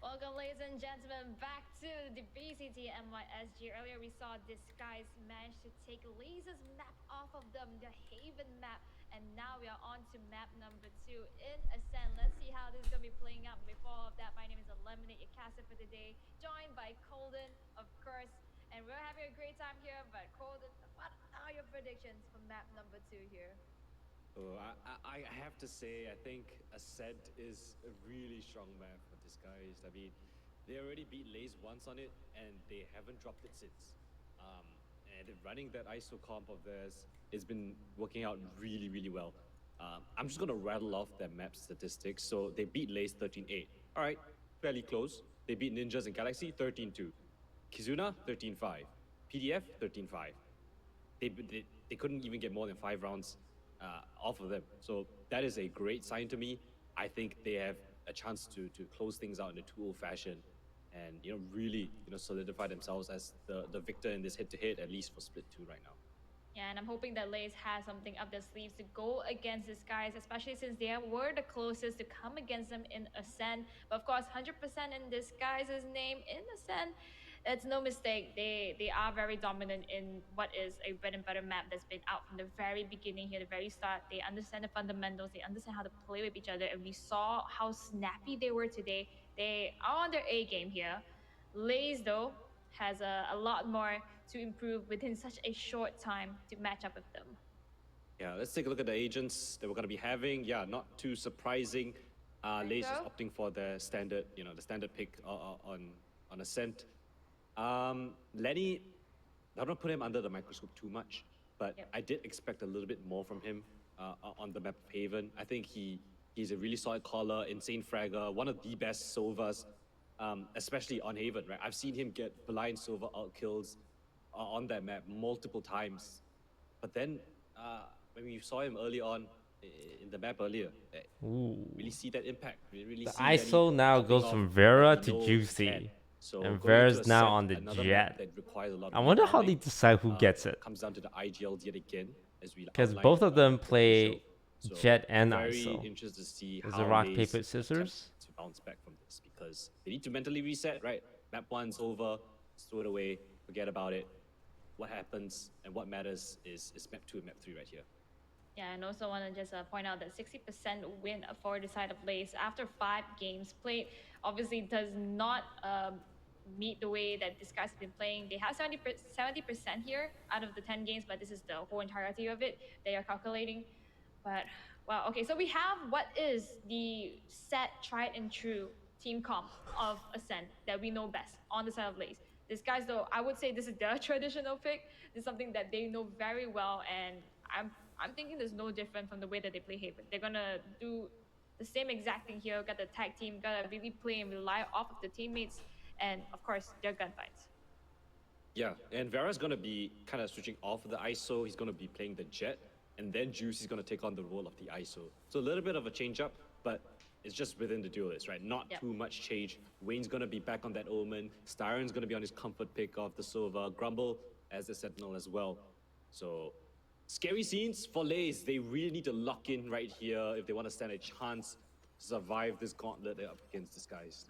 Welcome, ladies and gentlemen, back to the BCT NYSG. Earlier, we saw Disguise manage to take LAZE's map off of them, the Haven map, and now we are on to map number 2 in Ascend. Let's see how this is going to be playing out. Before all of that, my name is Eliminate Your Caster for today, joined by Colden, of course, and we're having a great time here. But Colden, what are your predictions for map number 2 here? Oh, I have to say, I think Ascent is a really strong map for Disguised. I mean, they already beat LAZE once on it, and they haven't dropped it since. And running that ISO comp of theirs, it's been working out really, really well. I'm just going to rattle off their map statistics. So they beat LAZE 13-8. All right, fairly close. They beat Ninjas and Galaxy 13-2. Kizuna 13-5. PDF 13-5. They couldn't even get more than 5 rounds off of them. So that is a great sign to me. I think they have a chance to close things out in a 2-0 fashion and really solidify themselves as the victor in this head-to-head, at least for Split 2 right now. Yeah, and I'm hoping that LAZE has something up their sleeves to go against this guys, especially since they were the closest to come against them in Ascend. But of course, 100% in Disguise's name in Ascend, it's no mistake. They are very dominant in what is a bread and butter map that's been out from the very beginning here, the very start. They understand the fundamentals. They understand how to play with each other. And we saw how snappy they were today. They are on their A game here. LAZE, though, has a lot more to improve within such a short time to match up with them. Yeah, let's take a look at the agents that we're going to be having. Yeah, not too surprising. LAZE is opting for the standard, the standard pick on Ascent. Lenny, I don't put him under the microscope too much, but I did expect a little bit more from him on the map of Haven. I think he's a really solid caller, insane fragger, one of the best Sovas, especially on Haven, right? I've seen him get blind Sova out kills on that map multiple times. But then when we saw him early on in the map earlier, really see that impact. Really the see ISO now goes from Vera to Juicy. So and Vera's now on the Jet. I wonder how they decide who gets it. Comes down to the IGLs yet again, as we because both of them play so Jet and very ISO. Interested to see Is how it rock, LAZE paper, scissors? to bounce back from this, because they need to mentally reset, right? Map 1's over, throw it away, forget about it. What happens and what matters is map 2 and map 3 right here. Yeah, and also want to just point out that 60% win for the side of LAZE after 5 games played obviously does not meet the way that this guy's been playing. They have 70% here out of the 10 games, but this is the whole entirety of it they are calculating. But wow, okay, so we have what is the set, tried and true team comp of Ascend that we know best on the side of LAZE. These guys, though, I would say this is their traditional pick. This is something that they know very well, and I'm thinking there's no different from the way that they play Haven. They're gonna do the same exact thing here. Got the tag team, gotta really play and rely off of the teammates, and of course their gunfights. Yeah, and Vera's gonna be kind of switching off the ISO. He's gonna be playing the Jet, and then Juicy's gonna take on the role of the ISO. So a little bit of a change up, but it's just within the duelists, right? Not too much change. Wayne's gonna be back on that Omen. Styron's gonna be on his comfort pick of the Sova. Grumble as the Sentinel as well. So scary scenes for LAZE. They really need to lock in right here if they want to stand a chance to survive this gauntlet up against Disguised.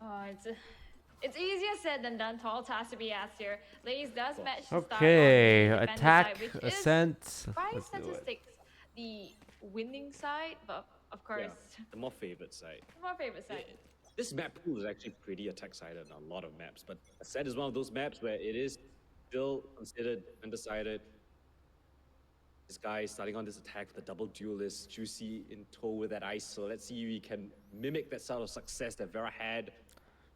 Oh, it's It's easier said than done. Tall task to be asked here. LAZE does match to start Okay, on the defender attack, side, which ascent. is by Let's do it. statistics the winning side, but of course, Yeah, the more favored side. my favorite side. This map pool is actually pretty attack-sided on a lot of maps, but Ascent is one of those maps where it is still considered undecided. This guy is starting on this attack with a double duelist, Juicy in tow with that ice, so let's see if he can mimic that sort of success that Vera had.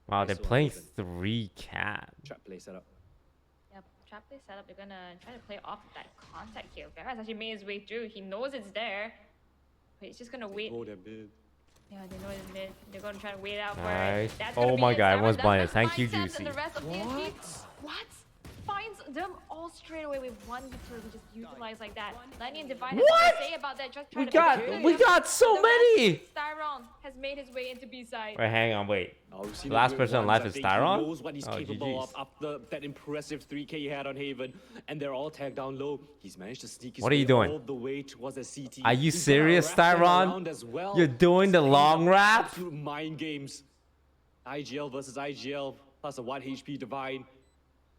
Wow, they're ISO on playing Haven. 3 cat. Trap play setup. Yep, trap play setup. They're gonna try to play off that contact here. Vera's actually made his way through. He knows it's there, but he's just gonna wait. Oh, they're mid. Yeah, they know it's mid. They're gonna try to wait out for Nice. it. That's Oh gonna be my it. God, Sarah everyone's does blinded. not Thank find you, Thames and Juicy. the rest of DSG. What? Finds them all straight away with one utility just utilized like that. Lenny and Divine have What? something to say about that. Just We trying to got so The many. rest, Styron has made his way into B side. Wait, hang on, wait. Oh, we've seen The last it person once. alive I is think Styron? He knows what he's Oh, capable GGs. of after that impressive 3K he had on Haven, and they're all tagged down low. He's managed to sneak his What are you way doing? all the way towards the CT. Are you He's gonna serious, wrap them Styron? around as well. You're doing the These long are wrap? Absolute mind games. IGL versus IGL plus a 1 HP Divine.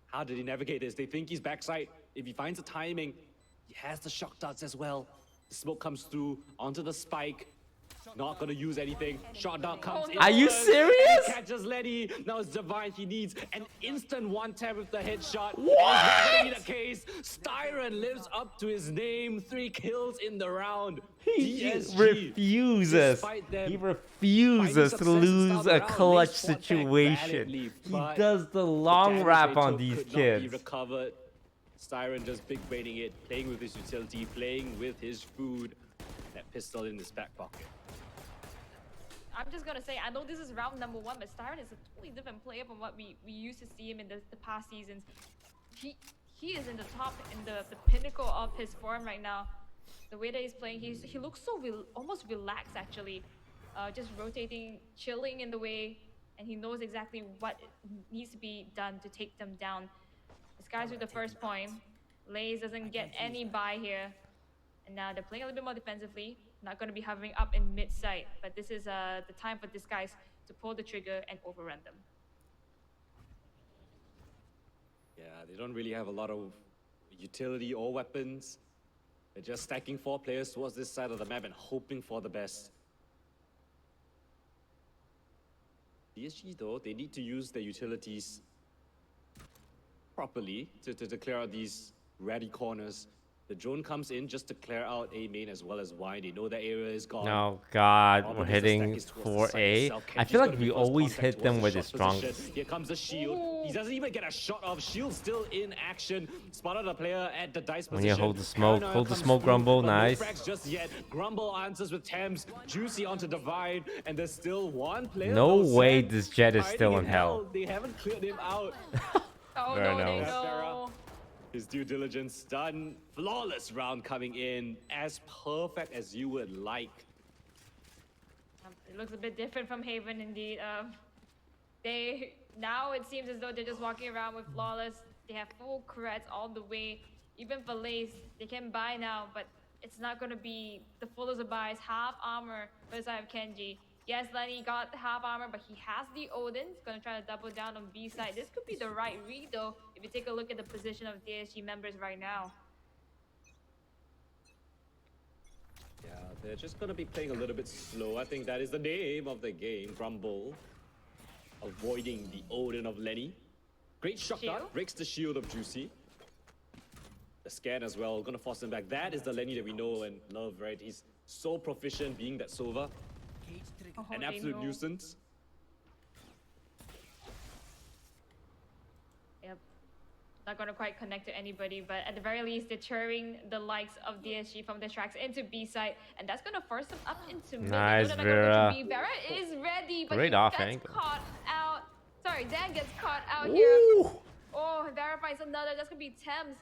How did he navigate this? They think he's backside. If he finds the timing, he has the shock darts as well. The smoke comes through onto the spike. Not gonna use anything. Shot dart comes in. Are you first, serious? and catches Lenny. Now it's Divine. He needs an instant one tap with the headshot. What? That's not gonna be the case. Styron lives up to his name. 3 kills in the round. He DSG, refuses. despite them He refuses to finding success to lose start the a round, clutch they fought back situation. valiantly, He but does the the long damage wrap they on took these could not be kids. recovered. Styron just big baiting it, playing with his utility, playing with his food. That pistol in his back pocket. I'm just gonna say, I know this is round number 1, but Styron is a totally different player from what we used to see him in the past seasons. He is in the top, in the pinnacle of his form right now. The way that he's playing, he looks so almost relaxed actually, just rotating, chilling in the way, and he knows exactly what needs to be done to take them down. This guy's with the first point. LAZE doesn't get any buy here, and now they're playing a little bit more defensively. Not going to be hovering up in mid site, but this is the time for this guys to pull the trigger and overrun them. Yeah, they don't really have a lot of utility or weapons. They're just stacking 4 players towards this side of the map and hoping for the best. DSG though, they need to use their utilities properly to clear out these ratty corners. The drone comes in just to clear out A main as well as Y. They know that area is gone. Oh God, All we're the laser stack hitting is towards the site 4A. itself. I Kenji's feel like gonna be we first always contact hit them towards with the the shot position. strongest. Here comes the shield. He doesn't even get a shot off. Shield still in action. Spotted the player at the dice When position. you hold the smoke, Paranoia hold the comes smoke, through, Grumble, but no nice. frags just yet. Grumble answers with Thames. Juicy onto Divine, and there's still one player. No though, way Sam, this Jet is hiding still in hell. They haven't cleared him out. Oh Very no, they nice. know. His due diligence done. Flawless round coming in. As perfect as you would like. It looks a bit different from Haven indeed. Now it seems as though they're just walking around with flawless. They have full creds all the way. Even for LAZE, they can buy now, but it's not gonna be the fullest of buys. Half armor for the side of Kenji. Yes, Lenny got half armor, but he has the Odin. He's gonna try to double down on B side. This could be the right read though, if you take a look at the position of DSG members right now. Yeah, they're just gonna be playing a little bit slow. I think that is the name of the game. Grumble. Avoiding the Odin of Lenny. Great shock dart. Shield? Breaks the shield of Juicy. The scan as well. Gonna force him back. That is the Lenny that we know and love, right? He's so proficient being that Sova. Oh, An they absolute know. nuisance. Yep. Not gonna quite connect to anybody, but at the very least, deterring the likes of DSG from the tracks into B side, and that's gonna force them up into mid. They know Nice, they're not gonna go Vera. to B. Vera is ready, but Great he off gets angle. caught out. Sorry, Dan gets caught out here. Ooh. Oh, Vera finds another. That's gonna be Thames.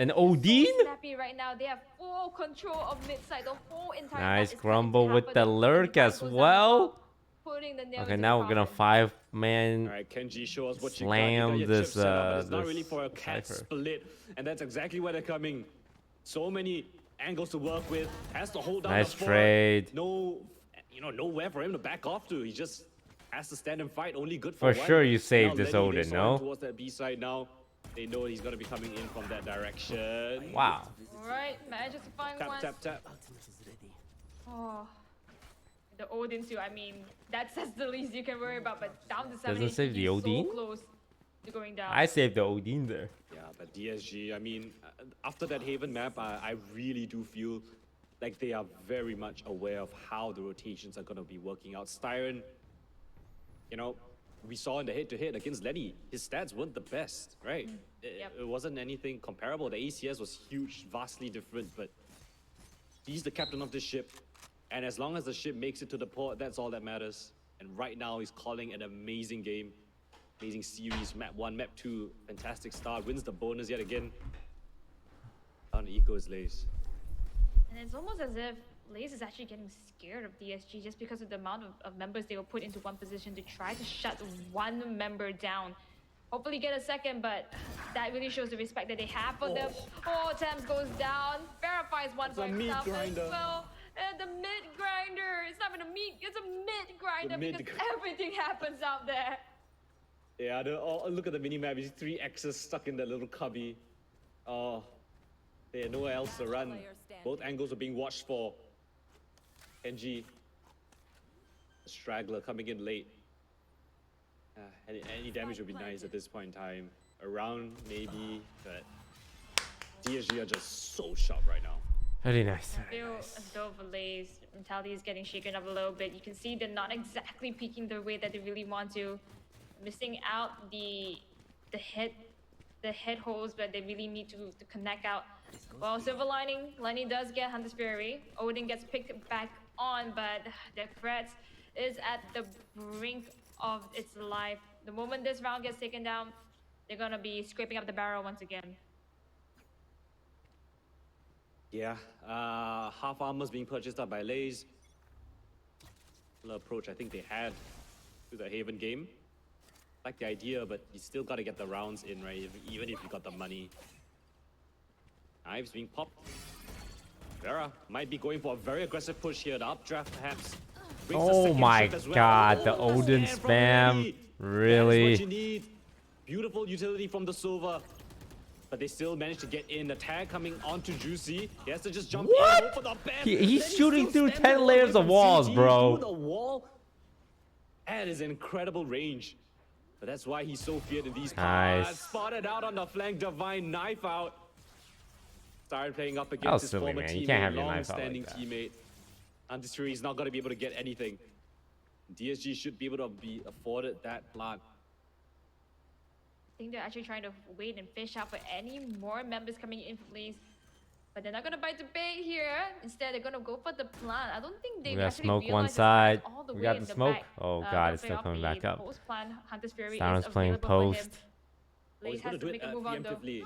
An So Odin? snappy right now. They have full control of mid side. The whole entire map Nice is Grumble coming with to the happen. lurk Divine as goes down well. putting the nail Okay, into now the we're gonna coffin. 5-man. Alright, Kenji, show us what you Slam got. You got your this, chip set up, but it's not this really for a cat Cypher. split. And that's exactly where they're coming. So many angles to work with. Has to hold down Nice the fort. trade. No, nowhere for him to back off to. He's just has to stand and fight. Only good For for one. sure you Now saved this Lenny, they Odin, saw him no? towards that B side now. They know he's gonna be coming in from that direction. Wow. Alright, manages to find Tap, one. tap, tap. Oh, the Odin too. I mean, that's the least you can worry about. But down to 7 Doesn't HP, save the he's Odin? so close to going down. I saved the Odin there. Yeah, but DSG, I mean, after that Haven map, I really do feel like they are very much aware of how the rotations are going to be working out. Styron, you know, we saw in the head-to-head against Lenny, his stats weren't the best, right? Yep. It wasn't anything comparable. The ACS was huge, vastly different, but he's the captain of this ship. And as long as the ship makes it to the port, that's all that matters. And right now, he's calling an amazing game. Amazing series, map 1, map 2, fantastic start, wins the bonus yet again. On eco is LAZE. And it's almost as if LAZE is actually getting scared of DSG just because of the amount of members they will put into one position to try to shut one member down. Hopefully get a second, but that really shows the respect that they have for them. Oh, Thames goes down, verifies one for a meat himself as grinder. well. And the mid grinder, it's not even a meat, it's a mid grinder mid because gr- everything happens out there. Yeah, look at the minimap. These 3 X's stuck in that little cubby. Oh, they had nowhere else to run. Both angles are being watched for. NG, a straggler coming in late. Any damage would be nice at this point in time. Around maybe, but DSG are just so sharp right now. Very nice. I feel as though for LAZE, mentality is getting shaken up a little bit. You can see they're not exactly peaking the way that they really want to. Missing out the head holes that they really need to connect out. Well, silver lining, Lenny does get Hunter's Fury. Odin gets picked back on, but the threat is at the brink of its life. The moment this round gets taken down, they're gonna be scraping up the barrel once again. Yeah, half armor's being purchased up by LAZE. The approach I think they had to the Haven game. Like the idea, but you still gotta get the rounds in, right? Even if you got the money. Knives being popped. Vera might be going for a very aggressive push here. The updraft perhaps. Brings the Oh second my ship as well. god, the Oh, Odin stand from spam. Lenny. That is what Really? you need. Beautiful utility from the Silver. But they still managed to get in. The tag coming onto Juicy. He has to just jump in. Go for the bam. He's Then shooting still through stands 10 all the way layers of from walls, CT bro. through the wall. That is incredible range. But that's why he's so feared in these parts. Nice. Spotted out on the flank. Divine knife out. Started playing up was against his silly, former man. You teammate, can't have your knife out long-standing like that. teammate. Undisputed, he's not going to be able to get anything. DSG should be able to be afforded that plant. I think they're actually trying to wait and fish out for any more members coming in from LAZE. But they're not gonna bite the bait here. Instead, they're gonna go for the plant. I don't think they We got actually smoke one realize the side. plant's all the We way got in the the smoke. back. Oh god, Don't it's play still off coming the back up. Post-plant Hunter's Fury Styron's is playing available for him. post. Oh, he's LAZE has going to to do make it a move on though. preemptively.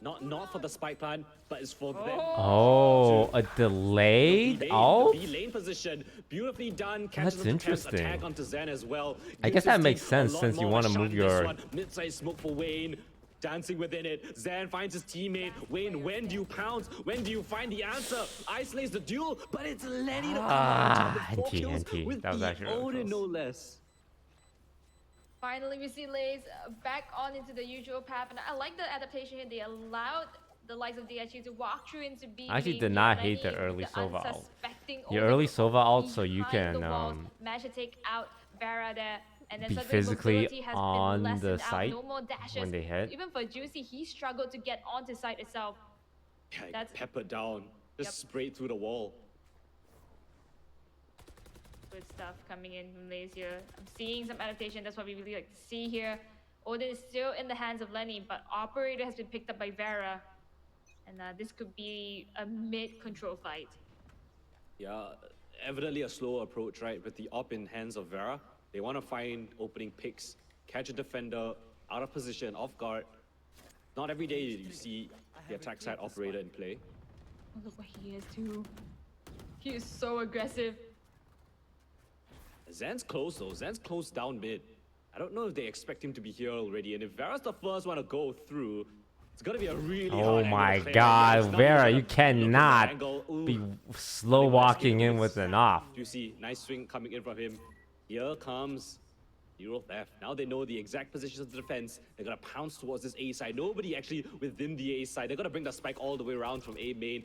Not for the spike plan, but it's for them. Oh, a delayed ult? The B lane position, beautifully done. Catches That's him to Thames, interesting. attack onto Zen as well. I Gives guess that his makes team a sense lot since you more wanna of a move shot in this your- one. Mid-size smoke for Wayne. Dancing within it. Zan finds his teammate. Wayne, when do you pounce? When do you find the answer? Isolates the duel, but it's Lenny to come out on top with 4 NT, kills NT. with That was the actually really Odin, no close. less. Finally, we see LAZE back on into the usual path, and I like the adaptation here. They allowed the likes of DSG to walk through into B. I actually lane did here. not Lenny, hate the early the Sova ult. unsuspecting Your Odin early Sova ult so you behind can the walls, managed to take out Vera there. And then be suddenly physically mobility has been on the lessened out, site no more dashes. when they hit. Even for Juicy, he struggled to get onto site itself. Yeah, That's- peppered down. Just Yep. sprayed through the wall. Good stuff coming in from LAZE here. I'm seeing some adaptation. That's what we really like to see here. Odin is still in the hands of Lenny, but Operator has been picked up by Vera. And this could be a mid-control fight. Yeah, evidently a slower approach, right? With the op in hands of Vera, they want to find opening picks, catch a defender out of position, off guard. Not every day you see the attack side operator in play. Oh, look what he is too. He is so aggressive. Zan's close though. Zan's close down mid. I don't know if they expect him to be here already. And if Vera's the first one to go through, it's gonna be a really Oh hard angle my to clear. god, It's not Vera, gonna you look at the cannot angle. Ooh. be slow walking in with an off. You see, nice swing coming in from him. Here comes Zero left. Now they know the exact positions of the defense. They're gonna pounce towards this A side. Nobody actually within the A side. They're gonna bring the spike all the way around from A main.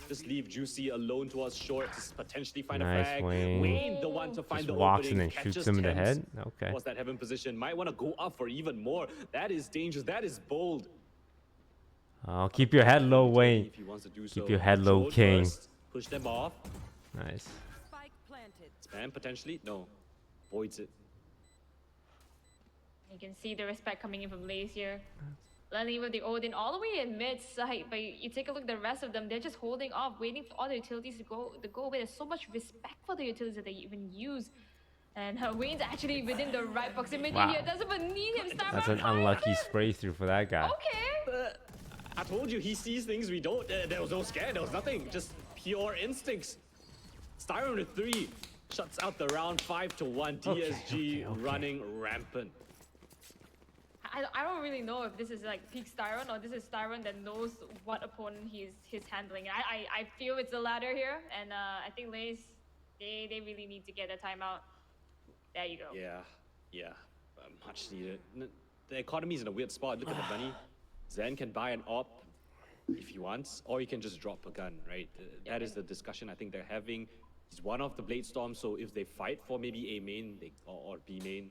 Just leave Juicy alone towards short to potentially find a Nice, frag. Wayne. The one to find Just the walks opening. in and catches shoots him in the Thames head. Okay. towards that heaven position. Might want to go up for even more. That is dangerous. That is bold. Keep your head low, Wayne. If he wants to do Keep so. your head low, Drone King. first, push them off. Nice. Spike planted. Spam potentially? No. Voids it. You can see the respect coming in from LAZE here. Landing with the Odin all the way in mid side, but you take a look at the rest of them, they're just holding off, waiting for all the utilities to go away. There's so much respect for the utilities that they even use. And Wayne's actually within the right proximity Wow. here. Doesn't even need him. That's an unlucky spray through for that guy. Okay. I told you, he sees things we don't. There was no scare, there was nothing. Just pure instincts. Styron with 3 shuts out the round 5-1. DSG okay. running rampant. I don't really know if this is like peak Styron or this is Styron that knows what opponent he's handling. I feel it's the latter here, and I think LAZE, they really need to get a timeout. There you go. Yeah. Much needed. The economy's in a weird spot. Look at the money. Zen can buy an op if he wants, or he can just drop a gun, right? That is the discussion I think they're having. He's one of the Blade Storm, so if they fight for maybe A main or B main,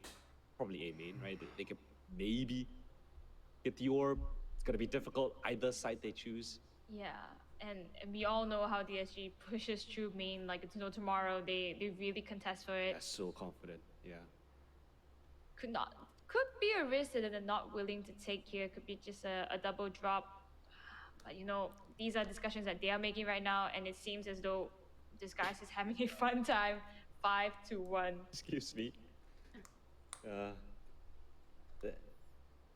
probably A main, right? They could maybe get the orb. It's gonna be difficult either side they choose. Yeah, and we all know how DSG pushes through main like it's no tomorrow. They really contest for it. They're so confident. Yeah. Could be a risk that they're not willing to take here. Could be just a double drop. But you know, these are discussions that they are making right now, and it seems as though Disguise is having a fun time. 5-1. Excuse me.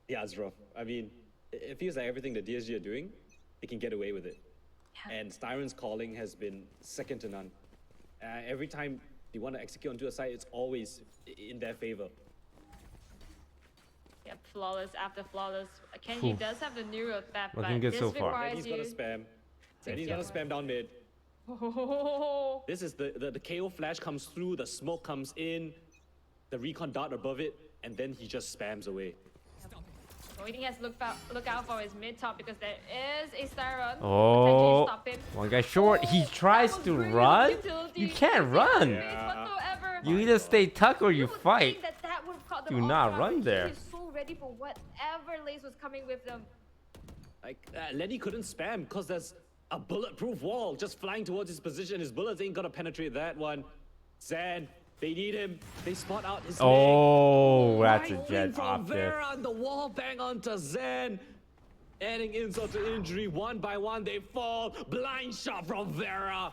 Yeah, it's rough. I mean, it feels like everything that DSG are doing, they can get away with it. Yeah. And Styron's calling has been second to none. Every time they want to execute onto a site, it's always in their favor. Yeah, flawless after flawless. Kenji Oof. does have the neural theft, Looking but good this so far. requires And he's you. gonna spam. to And he's get gonna spam down mid. Oh, This is the KO flash comes through, the smoke comes in, the recon dart above it, and then he just spams away. so he has to look out for his mid top because there is a Styron. Oh, Potentially stop him. one guy short. He Oh, tries that was to brilliant run. utility. You can't He run. has space whatsoever. You either stay tucked or you would fight. think that would have caught them Do off not guard, run but there. He is so ready for whatever LAZE was coming with them. Like, Lenny couldn't spam because there's a bulletproof wall just flying towards his position. His bullets ain't gonna penetrate that one. Zan, they need him. They spot out his leg. Oh, that's a Right jet from off there. Vera on the wall bang onto Zan. Adding insult to injury. One by one, they fall. Blind shot from Vera.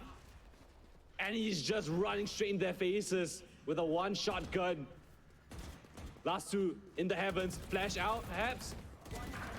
And he's just running straight in their faces with a one-shot gun. Last two in the heavens. Flash out, perhaps.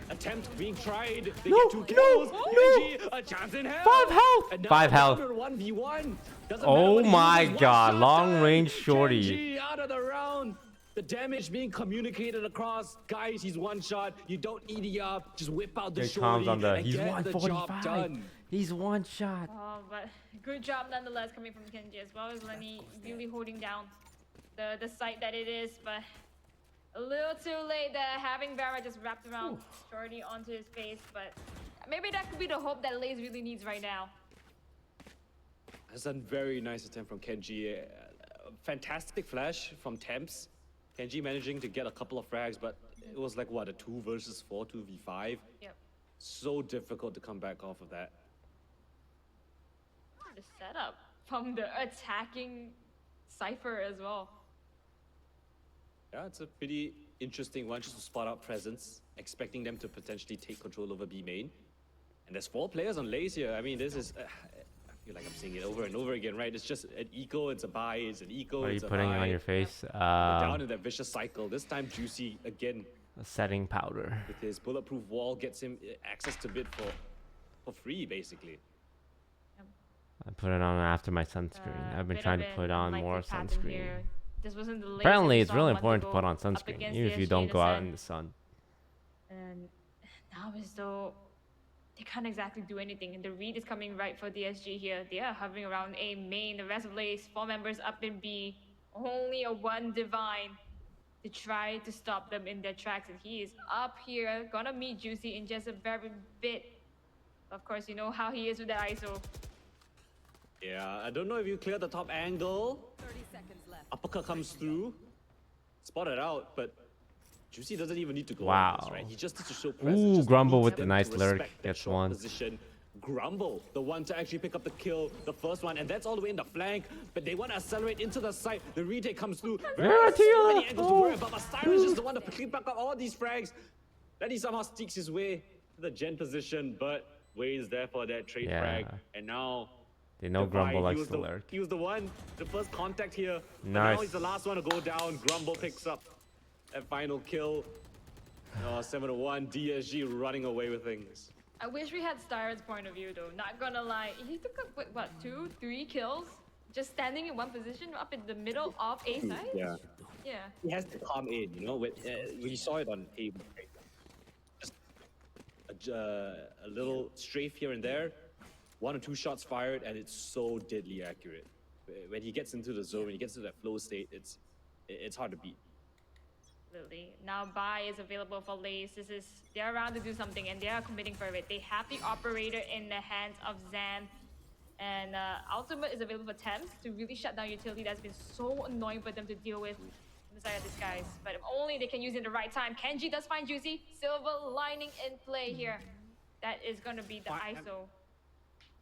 Attempt being tried. They No, get 2 kills. no, Genji, a chance in hell. 5 health. And now 5 health. 1v1. Doesn't Oh matter what he my uses, one God, shot long done. range shorty. Genji out of the round. The damage being communicated across. Guys, he's one shot. You don't eat up. Just whip out the Here shorty comes on the. and He's get the job 145. done. He's one shot. Oh, but good job nonetheless coming from Kenji as well as Lenny really holding down the site that it is, but a little too late there, having Vera just wrapped around Shorty onto his face, but maybe that could be the hope that LAZE really needs right now. That's a very nice attempt from Kenji. Fantastic flash from Temps. Kenji managing to get a couple of frags, but it was like, what, a 2 versus 4, 2v5? Yep. So difficult to come back off of that. The setup from the attacking Cypher as well. Yeah, it's a pretty interesting one just to spot out presence, expecting them to potentially take control over B main. And there's 4 players on LAZE here. I mean, this is... I feel like I'm saying it over and over again, right? It's just an eco, it's a buy, it's an eco, What are you it's a putting buy. on your face? We're down in that vicious cycle. This time Juicy, again, Setting powder. with his bulletproof wall, gets him access to mid for free, basically. I put it on after my sunscreen. I've been Bit trying of to an put on unlikely more pattern sunscreen. here. This wasn't the LAZE Apparently, that we it's saw really a month important to ago put on up sunscreen, against even if you DSG don't the go out sun. in the sun. And now as though they can't exactly do anything. And the read is coming right for DSG here. They are hovering around A main. The rest of LAZE, 4 members up in B. Only a 1 divine. to try to stop them in their tracks. And he is up here, gonna meet Juicy in just a very bit. Of course, you know how he is with the ISO. Yeah, I don't know if you clear the top angle. 30 seconds left. Uppercut comes through. Spotted out, but Juicy doesn't even need to go Wow. on this, right? He just needs to show presence. Ooh, just Grumble needs with the them nice to lurk. respect that Gets short one. Position. Grumble, the one to actually pick up the kill, the first one, and that's all the way in the flank. But they want to accelerate into the side. The retake comes through. Yeah, So many angles to oh. worry about, but Styron's just the one to pick back up all these frags. Then he somehow sneaks his way to the gen position, but Wayne's there for that trade Yeah. frag. And now They know Divide, Grumble he likes was to the, lurk. He was the one, the first contact here. But Nice. now he's the last one to go down. Grumble picks up that final kill. 7-1, DSG running away with things. I wish we had Styron's point of view though. Not gonna lie, he took up what 2-3 kills, just standing in one position up in the middle of A side. Yeah. Yeah. He has to come in, you know. We saw it on tape. Just a little strafe here and there, 1 or 2 shots fired, and it's so deadly accurate. When he gets into the zone, when he gets into that flow state, it's hard to beat. Absolutely. Now buy is available for LAZE. They're around to do something and they are committing for it. They have the operator in the hands of Zan. And ultimate is available for Thames to really shut down utility that's been so annoying for them to deal with inside of this guys. But if only they can use it in the right time. Kenji does find Juicy. Silver lining in play here. That is gonna be the ISO.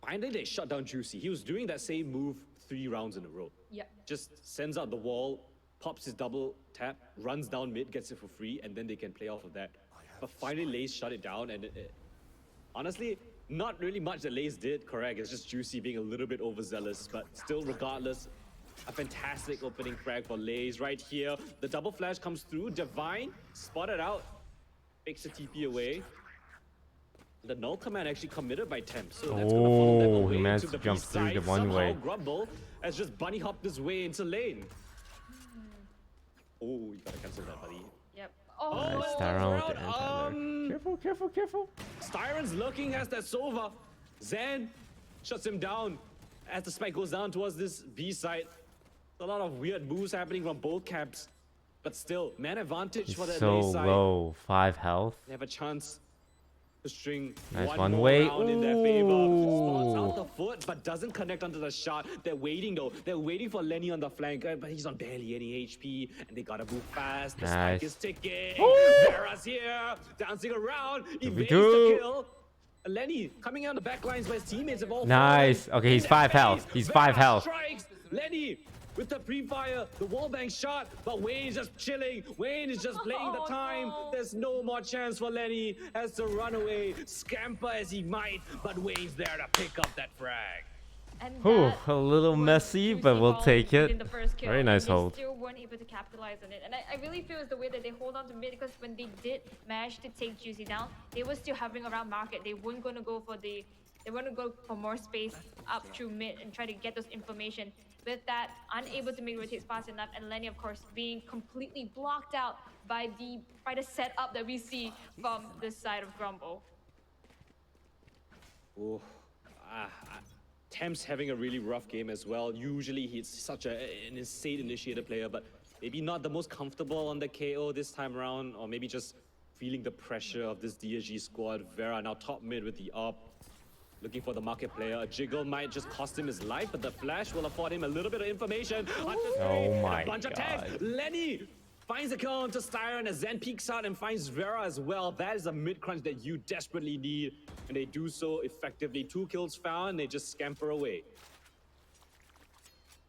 Finally, they shut down Juicy. He was doing that same move 3 rounds in a row. Yep. Just sends out the wall, pops his double tap, runs down mid, gets it for free, and then they can play off of that. But finally, LAZE shut it down, and honestly, not really much that LAZE did, correct. It's just Juicy being a little bit overzealous, but still, regardless, a fantastic opening frag for LAZE right here. The double flash comes through, Divine, spotted out, makes the TP away. The null command actually committed by Temp, so that's gonna follow them Oh, away he managed to to the jump B through the side. one Somehow way. Grumble has just bunny hopped his way into lane. Oh, you gotta cancel that, buddy. Yep. Oh, Nice, oh, Styron with the round, anti-lurk. Careful, careful, careful. Styron's looking, has that Sova. Zan shuts him down as the spike goes down towards this B side. A lot of weird moves happening from both camps, but still, man advantage He's for that so LAZE side. low. 5 health. They have a chance to string Nice one one more way. round in their favor. Spots Ooh. out the foot, but doesn't connect onto the shot. They're waiting though. They're waiting for Lenny on the flank, but he's on barely any HP, and they gotta move fast. The Nice. spike is ticking. Ooh. Vera's here, dancing around, evades do. the kill. Lenny coming out the back lines, but his teammates have all Nice. fallen Okay, in he's their 5 face. health. He's Vera 5 health. Strikes. Lenny with the pre-fire, the wallbang shot, but Wayne's just chilling. Wayne is just playing the Oh, time. no. There's no more chance for Lenny. Has to run away, scamper as he might, but Wayne's there to pick up that frag. And Whew, that a little was messy, Juicy but we'll Ball take it. within the first kill, Very and nice they hold. still weren't able to capitalize on it. And I really feel it's the way that they hold on to mid, because when they did manage to take Juicy down, they were still hovering around market. They weren't going to go for they want to go for more space up through mid and try to get those information. With that, unable to make rotates fast enough, and Lenny, of course, being completely blocked out by the setup that we see from this side of Grumble. Oh, Temps having a really rough game as well. Usually he's such an insane initiator player, but maybe not the most comfortable on the KO this time around, or maybe just feeling the pressure of this DSG squad. Vera now top mid with the up. Looking for the market player. A jiggle might just cost him his life, but the flash will afford him a little bit of information. Oh my a bunch of tags. God. Lenny finds a kill onto Styron as Zen peeks out and finds Vera as well. That is a mid crunch that you desperately need, and they do so effectively. 2 kills found, they just scamper away.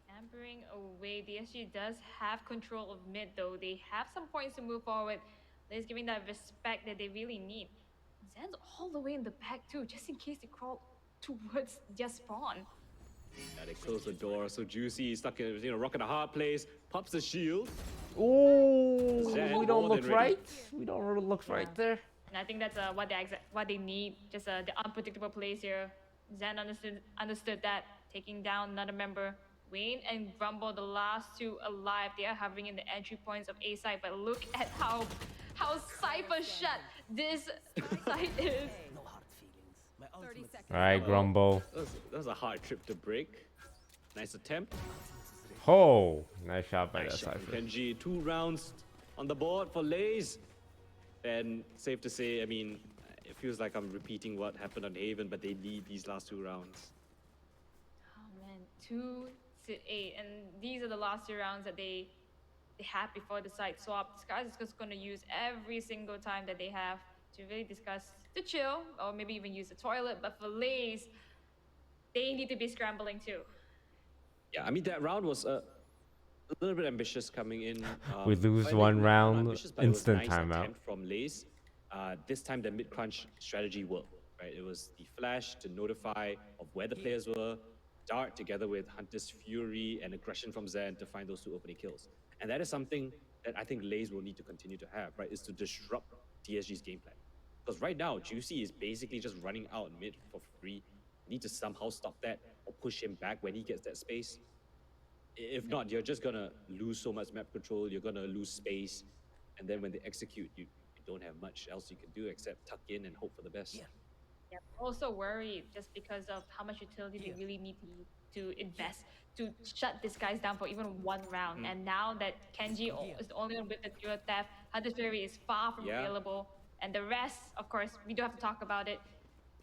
Scampering away. DSG does have control of mid though. They have some points to move forward. They're giving that respect that they really need. Zen's all the way in the back too, just in case they crawl towards their spawn. Yeah, they close the door, so Juicy is stuck in rock and a hard place. Pops the shield. Ooh, Zen we don't more look than ready. right. We don't look right there. And I think that's what they need. Just the unpredictable plays here. Zen understood that, taking down another member. Wayne and Grumble, the last 2 alive. They are hovering in the entry points of A side, but look at how Cypher shut this site is. No hard feelings. 30 seconds. Right, Grumble. That was a hard trip to break. Nice attempt. Oh, nice shot by that Nice shot from Cypher. Kenji. 2 rounds on the board for LAZE. And safe to say, I mean, it feels like I'm repeating what happened on Haven, but they need these last 2 rounds. Oh man, 2-8, and these are the last 2 rounds that they had before the side swap. Disguise is just going to use every single time that they have to really discuss to chill, or maybe even use the toilet. But for LAZE, they need to be scrambling too. Yeah, I mean, that round was a little bit ambitious coming in. We lose I think one not round, ambitious, but it was instant nice timeout. attempt from LAZE. This time the mid-crunch strategy worked, right? It was the flash to notify of where the players were, dart together with Hunter's Fury and aggression from Zen to find those 2 opening kills. And that is something that I think LAZE will need to continue to have, right? Is to disrupt DSG's game plan. Because right now, Juicy is basically just running out mid for free. Need to somehow stop that or push him back when he gets that space. If not, you're just gonna lose so much map control, you're gonna lose space, and then when they execute, you don't have much else you can do except tuck in and hope for the best. Yeah, also worried just because of how much utility they really need to invest to shut this guys down for even 1 round. And now that Kenji is the only one with the dual theft, Hunter's Fury is far from available, and the rest, of course, we do have to talk about it.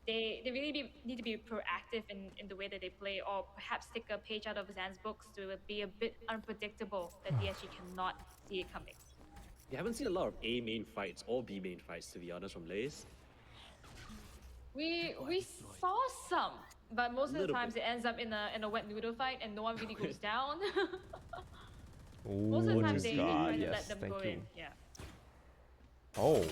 They really need to be proactive in the way that they play, or perhaps take a page out of Zan's books to be a bit unpredictable that DSG cannot see it coming. You haven't seen a lot of A main fights or B main fights, to be honest, from LAZE. We saw some, but most of the Little times bit. it ends up in a wet noodle fight and no one really goes down. Oh, Most of the time they God, try to yes, let them thank go you. in. Yeah. Oh.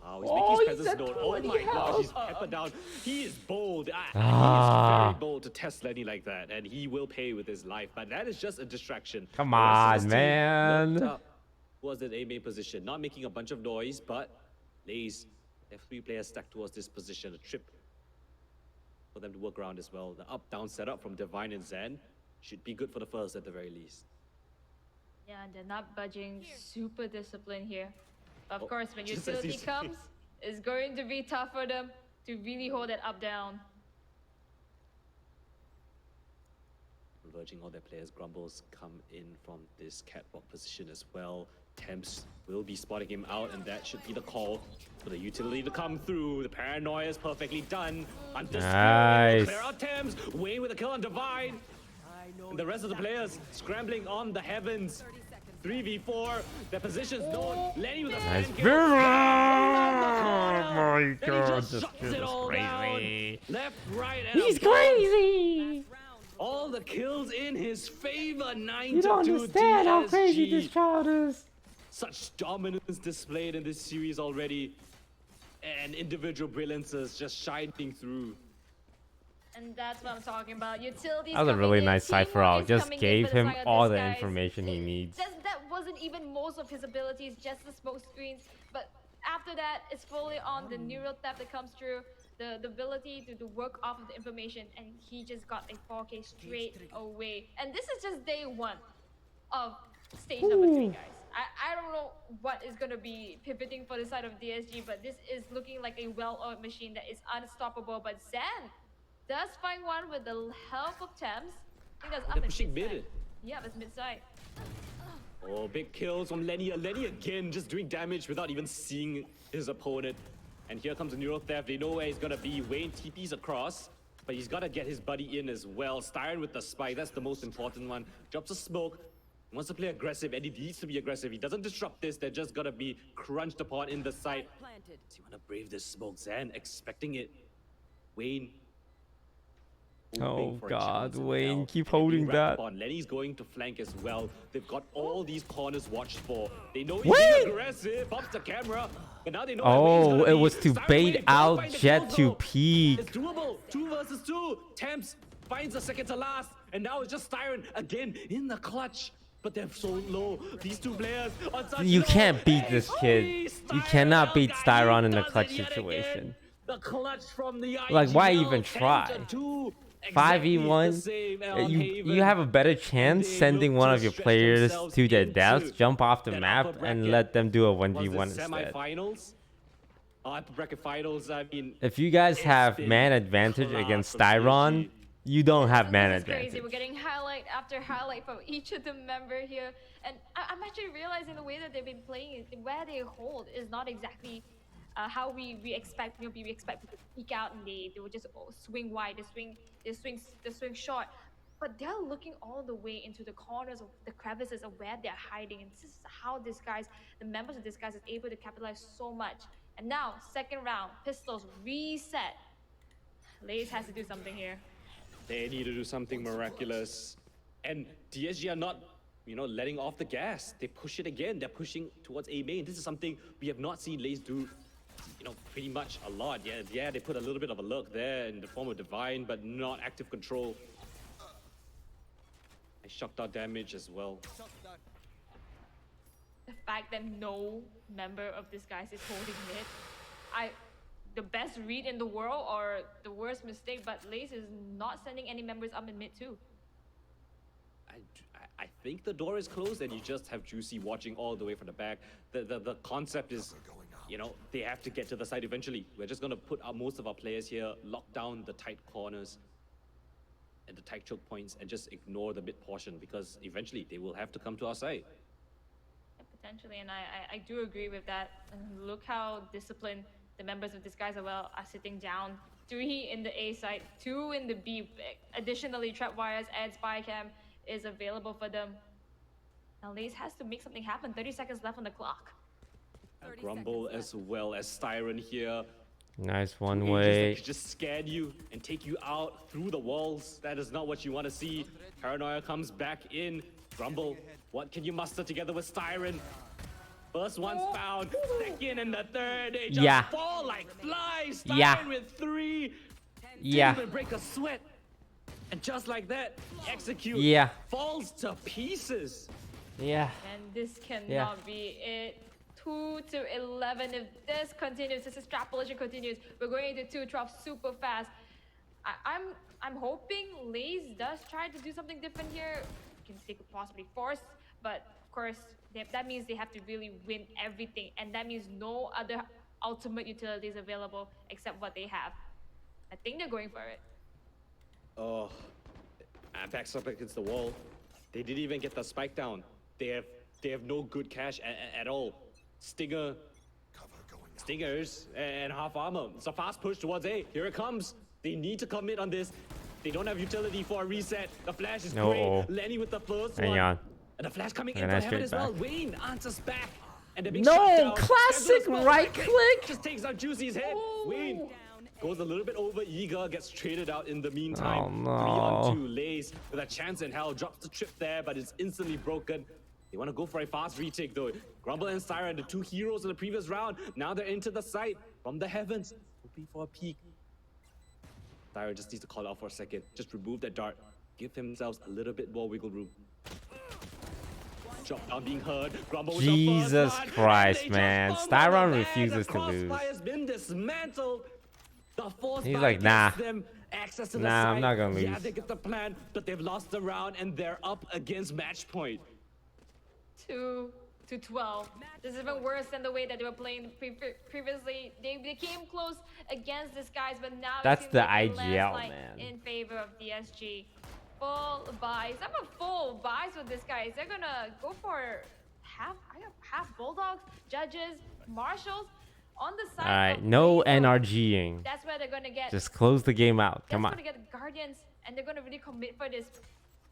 Wow, he's Oh, making his he's presence at known. Oh 20 my gosh, health. he's pepper down. He is bold. He Ah. is very bold to test Lenny like that, and he will pay with his life. But that is just a distraction. Come The rest of on, his team man. looked up, was in A main position, not making a bunch of noise, but LAZE, they have 3 players stacked towards this position, a trip for them to work around as well. The up-down setup from Divine and Zen should be good for the first at the very least. Yeah, and they're not budging. Super disciplined here. Of Oh, course, when just as utility you say. comes, it's going to be tough for them to really hold that up down. Converging all their players, Grumbles come in from this catwalk position as well. Temps will be spotting him out, and that should be the call for the utility to come through. The paranoia is perfectly done. Hunter's Nice. clear out Temps. Wayne with a kill on Divine. And the rest of the players scrambling on the heavens. 3v4. Their positions known. Lenny with a Nice. slam kill. Oh my And he God, just this shuts kid it is all crazy. down. Left, right, and He's above. crazy. All the kills in his favor. 9 You to don't 2 understand how DSG. crazy this child is. Such dominance displayed in this series already, and individual brilliances just shining through. And that's what I'm talking about. Utilities. That was a really coming in, nice cipher teamwork out. is Just coming in gave for the him side of all this the guys. information he needs. That wasn't even most of his abilities, just the smoke screens. But after that, it's fully on the neural theft that comes through, the ability to work off of the information, and he just got a 4K straight away. And this is just day 1 of stage number 3, guys. I don't know what is going to be pivoting for the side of DSG, but this is looking like a well-oiled machine that is unstoppable. But Zen does find one with the help of Thames. I think that's up They're in pushing mid-side. mid. Yeah, that's mid-side. Oh, big kills from Lenny. Lenny again, just doing damage without even seeing his opponent. And here comes the neural theft. They know where he's gonna be. Wayne TP's across, but he's gotta get his buddy in as well. Styron with the spike, that's the most important one. Drops a smoke. Wants to play aggressive, and he needs to be aggressive. He doesn't disrupt this. They're just gonna be crunched upon in the site. Planted. So you wanna brave this smoke, Zan, expecting it. Wayne. Oh, for a God, chance in Wayne, hell. keep And they're being holding wrapped that. upon. Lenny's going to flank as well. They've got all these corners watched for. They know he's Wait! being aggressive, bumps the camera, but now they know where Wayne's Oh, gonna it be. was to Styron bait Wayne, out find the Jet kills, to though. peek. It's doable. 2 versus 2. Temps finds the second to last, and now it's just Styron again in the clutch. But they're so low. These 2 players on such You low. can't beat this kid. Hey, You cannot Styron, beat guy, Styron he in a does clutch it yet situation. again. The clutch from the Like, why IGL, even 10 to try? 2. 5v1, Exactly the same on you Haven. have a better chance they sending look one to of your stretch players themselves to their into deaths, jump off the that map, upper and bracket. let them do a Was 1v1 this instead. semifinals? Upper bracket finals, I mean, If you guys it's have been man advantage class against from Styron, DSG. You don't have mana This is crazy. advantage. We're getting highlight after highlight from each of the member here, and I'm actually realizing the way that they've been playing, where they hold is not exactly how we expect. You know, we expect people to peek out and they will just swing wide, they swing short, but they're looking all the way into the corners of the crevices of where they're hiding, and this is how the members of Disguise is able to capitalize so much. And now, second round, pistols reset. LAZE has to do something here. They need to do something miraculous. And DSG are not, letting off the gas. They push it again. They're pushing towards A main. This is something we have not seen LAZE do, pretty much a lot. Yeah, they put a little bit of a lurk there in the form of Divine, but not active control. And shocked out damage as well. The fact that no member of Disguise is holding mid, the best read in the world or the worst mistake, but LAZE is not sending any members up in mid too. I think the door is closed and you just have Juicy watching all the way from the back. The concept is, they have to get to the side eventually. We're just gonna put most of our players here, lock down the tight corners and the tight choke points, and just ignore the mid portion, because eventually they will have to come to our side. Potentially, and I do agree with that. Look how disciplined the members of Disguise are sitting down. 3 in the A side, 2 in the B. Additionally, Trapwires and Spycam is available for them. Now LAZE has to make something happen. 30 seconds left on the clock. Grumble as well as Styron here. Nice one Agents way. that could just scan you and take you out through the walls. That is not what you want to see. Paranoia comes back in. Grumble, what can you muster together with Styron? First one's found, second and the third. They just fall like flies. Styron with 3. Didn't even break a sweat. And just like that, execute. Falls to pieces. Yeah. And this cannot be it. 2-11. If this continues, this extrapolation continues, we're going into 2-12 super fast. I'm hoping LAZE does try to do something different here. They could possibly force, but of course that means they have to really win everything, and that means no other ultimate utilities available except what they have. I think they're going for it. Oh, backs up against the wall. They didn't even get the spike down. They have no good cash at all. Stingers and half armor. It's a fast push towards A. Here it comes. They need to commit on this. They don't have utility for a reset. The flash is great. Lenny with the first one. And the flash coming in for heaven as well. Wayne answers back. And the big shot down. Classic right click. Just takes out Juicy's head. Wayne goes a little bit over eager, gets traded out in the meantime. Oh, no. 3 on 2. LAZE with a chance in hell. Drops the trip there, but it's instantly broken. They want to go for a fast retake though. Grumble and Styron, the 2 heroes in the previous round. Now they're into the site from the heavens, hoping for a peek. Styron just needs to call out for a second. Just remove that dart. Give themselves a little bit more wiggle room. Drop down being heard. Grumble with Jesus the first one, Christ, man. Styron refuses to lose. Crossfire's been dismantled. The force He's like, nah. them access to the Nah, site. I'm not gonna Yeah, lose. they get the plan, but they've lost the round and they're up against match point. 2-12. This is even worse than the way that they were playing previously. They came close against this guys, but now That's it seems the like a IGL, landslide man. in favor of DSG. Full buys. I'm a full buys with this guys. They're gonna go for half Bulldogs, Judges, Marshals on the side. All right, of no Rainbow. NRGing. That's where they're gonna get. Just close the game out. Come They're on. gonna get Guardians, and they're gonna really commit for this.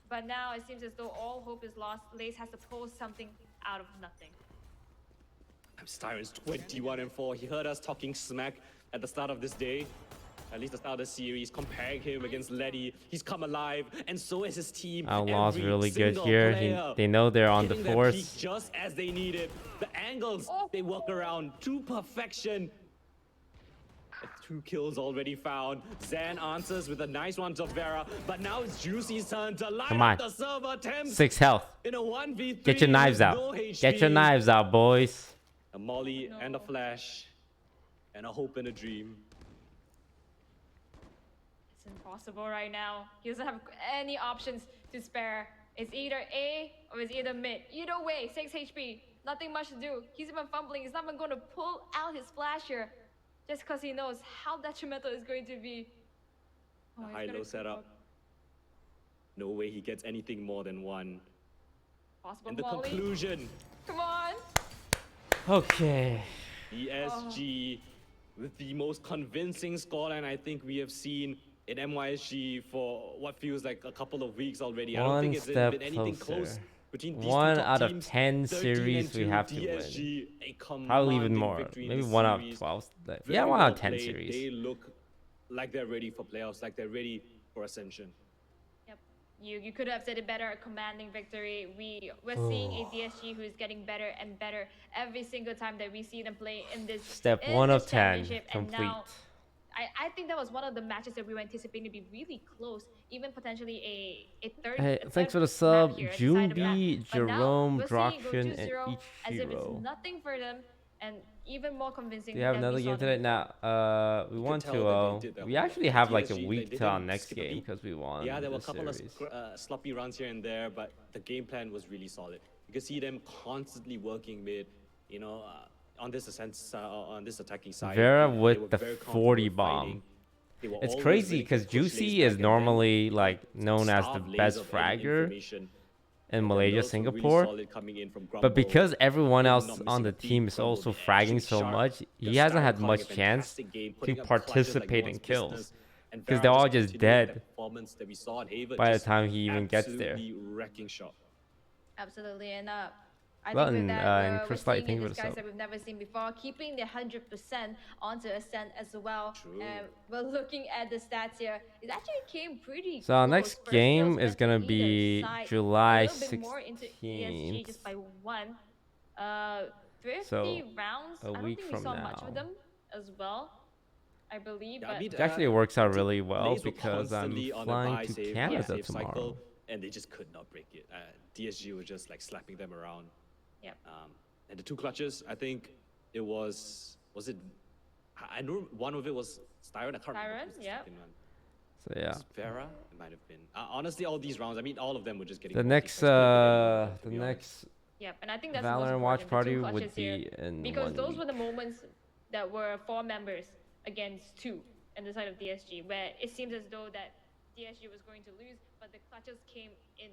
But now it seems as though all hope is lost. LAZE has to pull something out of nothing. Styron's 21-4. He heard us talking smack at the start of this day. At least the start of the series, comparing him against Letty. He's come alive, and so is his team. Outlaw's Every really good single here. player They know they're on the hitting their peak force. just as they need it. The angles they work around to perfection. 2 kills already found. Zan answers with a nice one to Vera, but now it's Juicy's turn to light Come up on. the server attempts 6 health. in a 1v3. Get your knives with out. no HP. Get your knives out, boys. A Molly and a Flash and a hope and a dream. It's impossible right now. He doesn't have any options to spare. It's either A or it's either mid. Either way, 6 HP. Nothing much to do. He's even fumbling. He's not even going to pull out his flash here. Just because he knows how detrimental it's going to be. Oh, he's High-low gonna setup. No way he gets anything more than one. Possible And the Molly. conclusion, Come on. Okay. DSG with the most convincing scoreline I think we have seen in MYSG for what feels like a couple of weeks already. I don't One think it's step been anything close closer. between these One two top out of teams. 10 13 series and we 2, have to DSG, win. a Probably even commanding more. victory in Maybe this one out of series. 12. Yeah, Very one out well of 10 played. series. They look like they're ready for playoffs, like they're ready for ascension. Yep. You could have said it better. A commanding victory. We're seeing a DSG who is getting better and better every single time that we see them play in this Step 1 of 10 championship. complete. And now, I think that was one of the matches that we were anticipating to be really close, even potentially a third. Hey, a thanks third for the map sub, here at the side of that. Junbi, But now Jerome, we're seeing it go Drokshin, and 2-0 as if it's Ichiro. nothing for them, and even more convincing. Do you have than another we saw game them today? before. Nah, we You won could tell that 2-0. they did their We homework. actually have like a DSG, week they till our didn't next skip a game beat. because we won Yeah, there were a this couple series. of sloppy runs here and there, but the game plan was really solid. You could see them constantly working mid, on this on this attacking side. Vera They were with the very comfortable 40 with bomb. fighting. They were It's always crazy willing to because push Juicy lanes is back and then, normally like known as the starve lanes best of any fragger information. in Their Malaysia, lurks were really Singapore. solid coming in from But Grumble. because everyone Him else not on missing the a beat, team is Grumble also being fragging extremely so sharp. much, he Just hasn't Styron had calling much a chance fantastic game, to putting up clutches like participate no in one's kills. business. And Because Vera they're all just continuing dead that performance that we saw on Haver, by the just time he even gets there. absolutely wrecking shot. Absolutely, and I Well, think with and, that, and we're Chris Light, seeing thank in you for this the guys sub. that we've never seen before, keeping the 100% onto Ascent as well. True. And we're looking at the stats here. It actually came pretty So our close. next First game kills is went to gonna either be side, a July little bit more into ESG 16th. just by one. 50 So, rounds. a I don't week think we from saw much now. of them as well, I believe. Yeah, But I mean, Which actually works out I think really well LAZE were because I'm constantly on a flying buy to save, Canada buy save tomorrow. cycle, and they just could not break it. DSG was just like slapping them around. Yep. And the two clutches, I think it was it? I know one of it was Styron. I can't remember. Styron, who's the yep. second one. So yeah. Was it Vera? It might have been. Honestly, all these rounds, I mean, all of them were just getting. The next multi-clutched, the to be honest. next Yep, and I think that's the most Valorant watch important, the party two would clutches here, be in because 1 those week. were the moments that were 4 members against 2 on the side of DSG, where it seems as though that DSG was going to lose, but the clutches came in.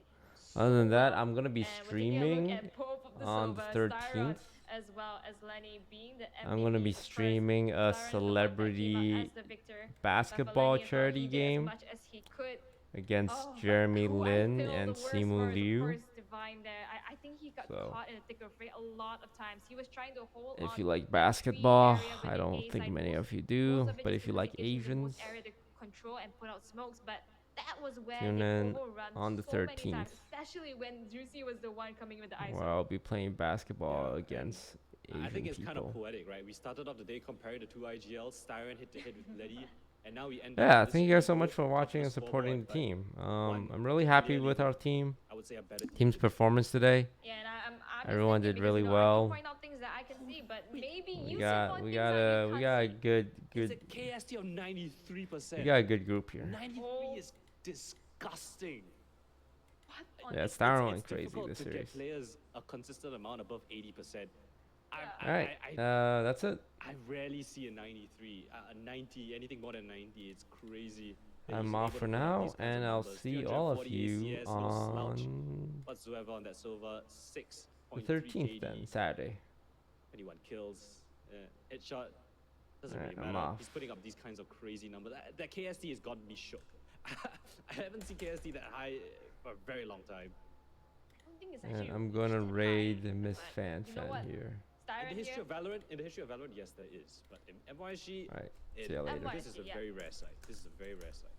Other than that, well. I'm gonna be And we're taking a look streaming at both of the on the Sova, Styron 13th. as well as Lenny being the MVP. I'm gonna be First, streaming a Styron is the one that came out celebrity as the victor, but for basketball Lenny, I thought charity he did as game much as he could. against Oh, but Jeremy who I Lin feel the and worst Simu for is, of Liu. course, Divine there. I think he got So, caught in the thick of it a lot of times. He was trying to hold on if you like to basketball, area with I the don't A think side. many of you Most do, of it but just if you because like it gives you the most Asians, area to control and put out smokes, but that was where tune it in overrun on the so many 13th, times, especially when Juicy was the one coming with the ISO. where I'll be playing basketball Yeah, against I think Asian it's kind of people. poetic, right? We started off the day comparing the two IGLs, Styron hit to hit with Letty, and now we end Yeah, up. thank you guys so much for watching and supporting the team. I'm really happy with our team. I would say a better Team's performance today. Yeah, and I'm just Everyone thinking did because, really I can well. point out things that I can see, but maybe We you got see we things got that a you we can't got a see. good It's a good KST of 93%. we got a good group here. 93 is disgusting. What on Yeah, earth? Styron went It's crazy difficult this to series. get players a consistent amount above 80%. All right, that's it. I rarely see a 93, a 90, anything more than 90. It's crazy. that I'm he's off able for to put up now, these kinds and of I'll numbers. see all of 340 you ACS, no slouch on whatsoever on that silver. the 6.3 13th then, KD, Saturday. 21 kills, headshot. Doesn't Alright, really I'm matter. off. He's putting up these kinds of crazy numbers. That KST has gotten me shook. I haven't seen KST that high for a very long time. I don't think it's And actually I'm reached gonna that raid high, Miss but Fan you know Fan what? here. In Styron the history here, of Valorant, yes, there is. But in MYSG, All right, it- see ya later. this is a Yeah. very rare sight. This is a very rare sight.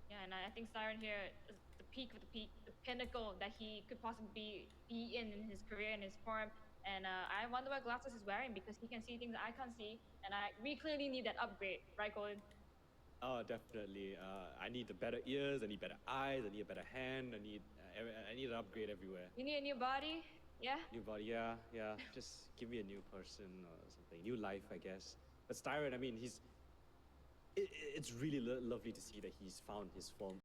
yeah, and I think Styron here is the peak of the peak, the pinnacle that he could possibly be in his career, in his form. And I wonder what glasses he's wearing because he can see things that I can't see, and we clearly need that upgrade, right, Colin? Oh, definitely. I need the better ears. I need better eyes. I need a better hand. I need an upgrade everywhere. You need a new body, yeah? New body, yeah. Just give me a new person or something, new life, I guess. But Styron, I mean, it's really lovely to see that he's found his form.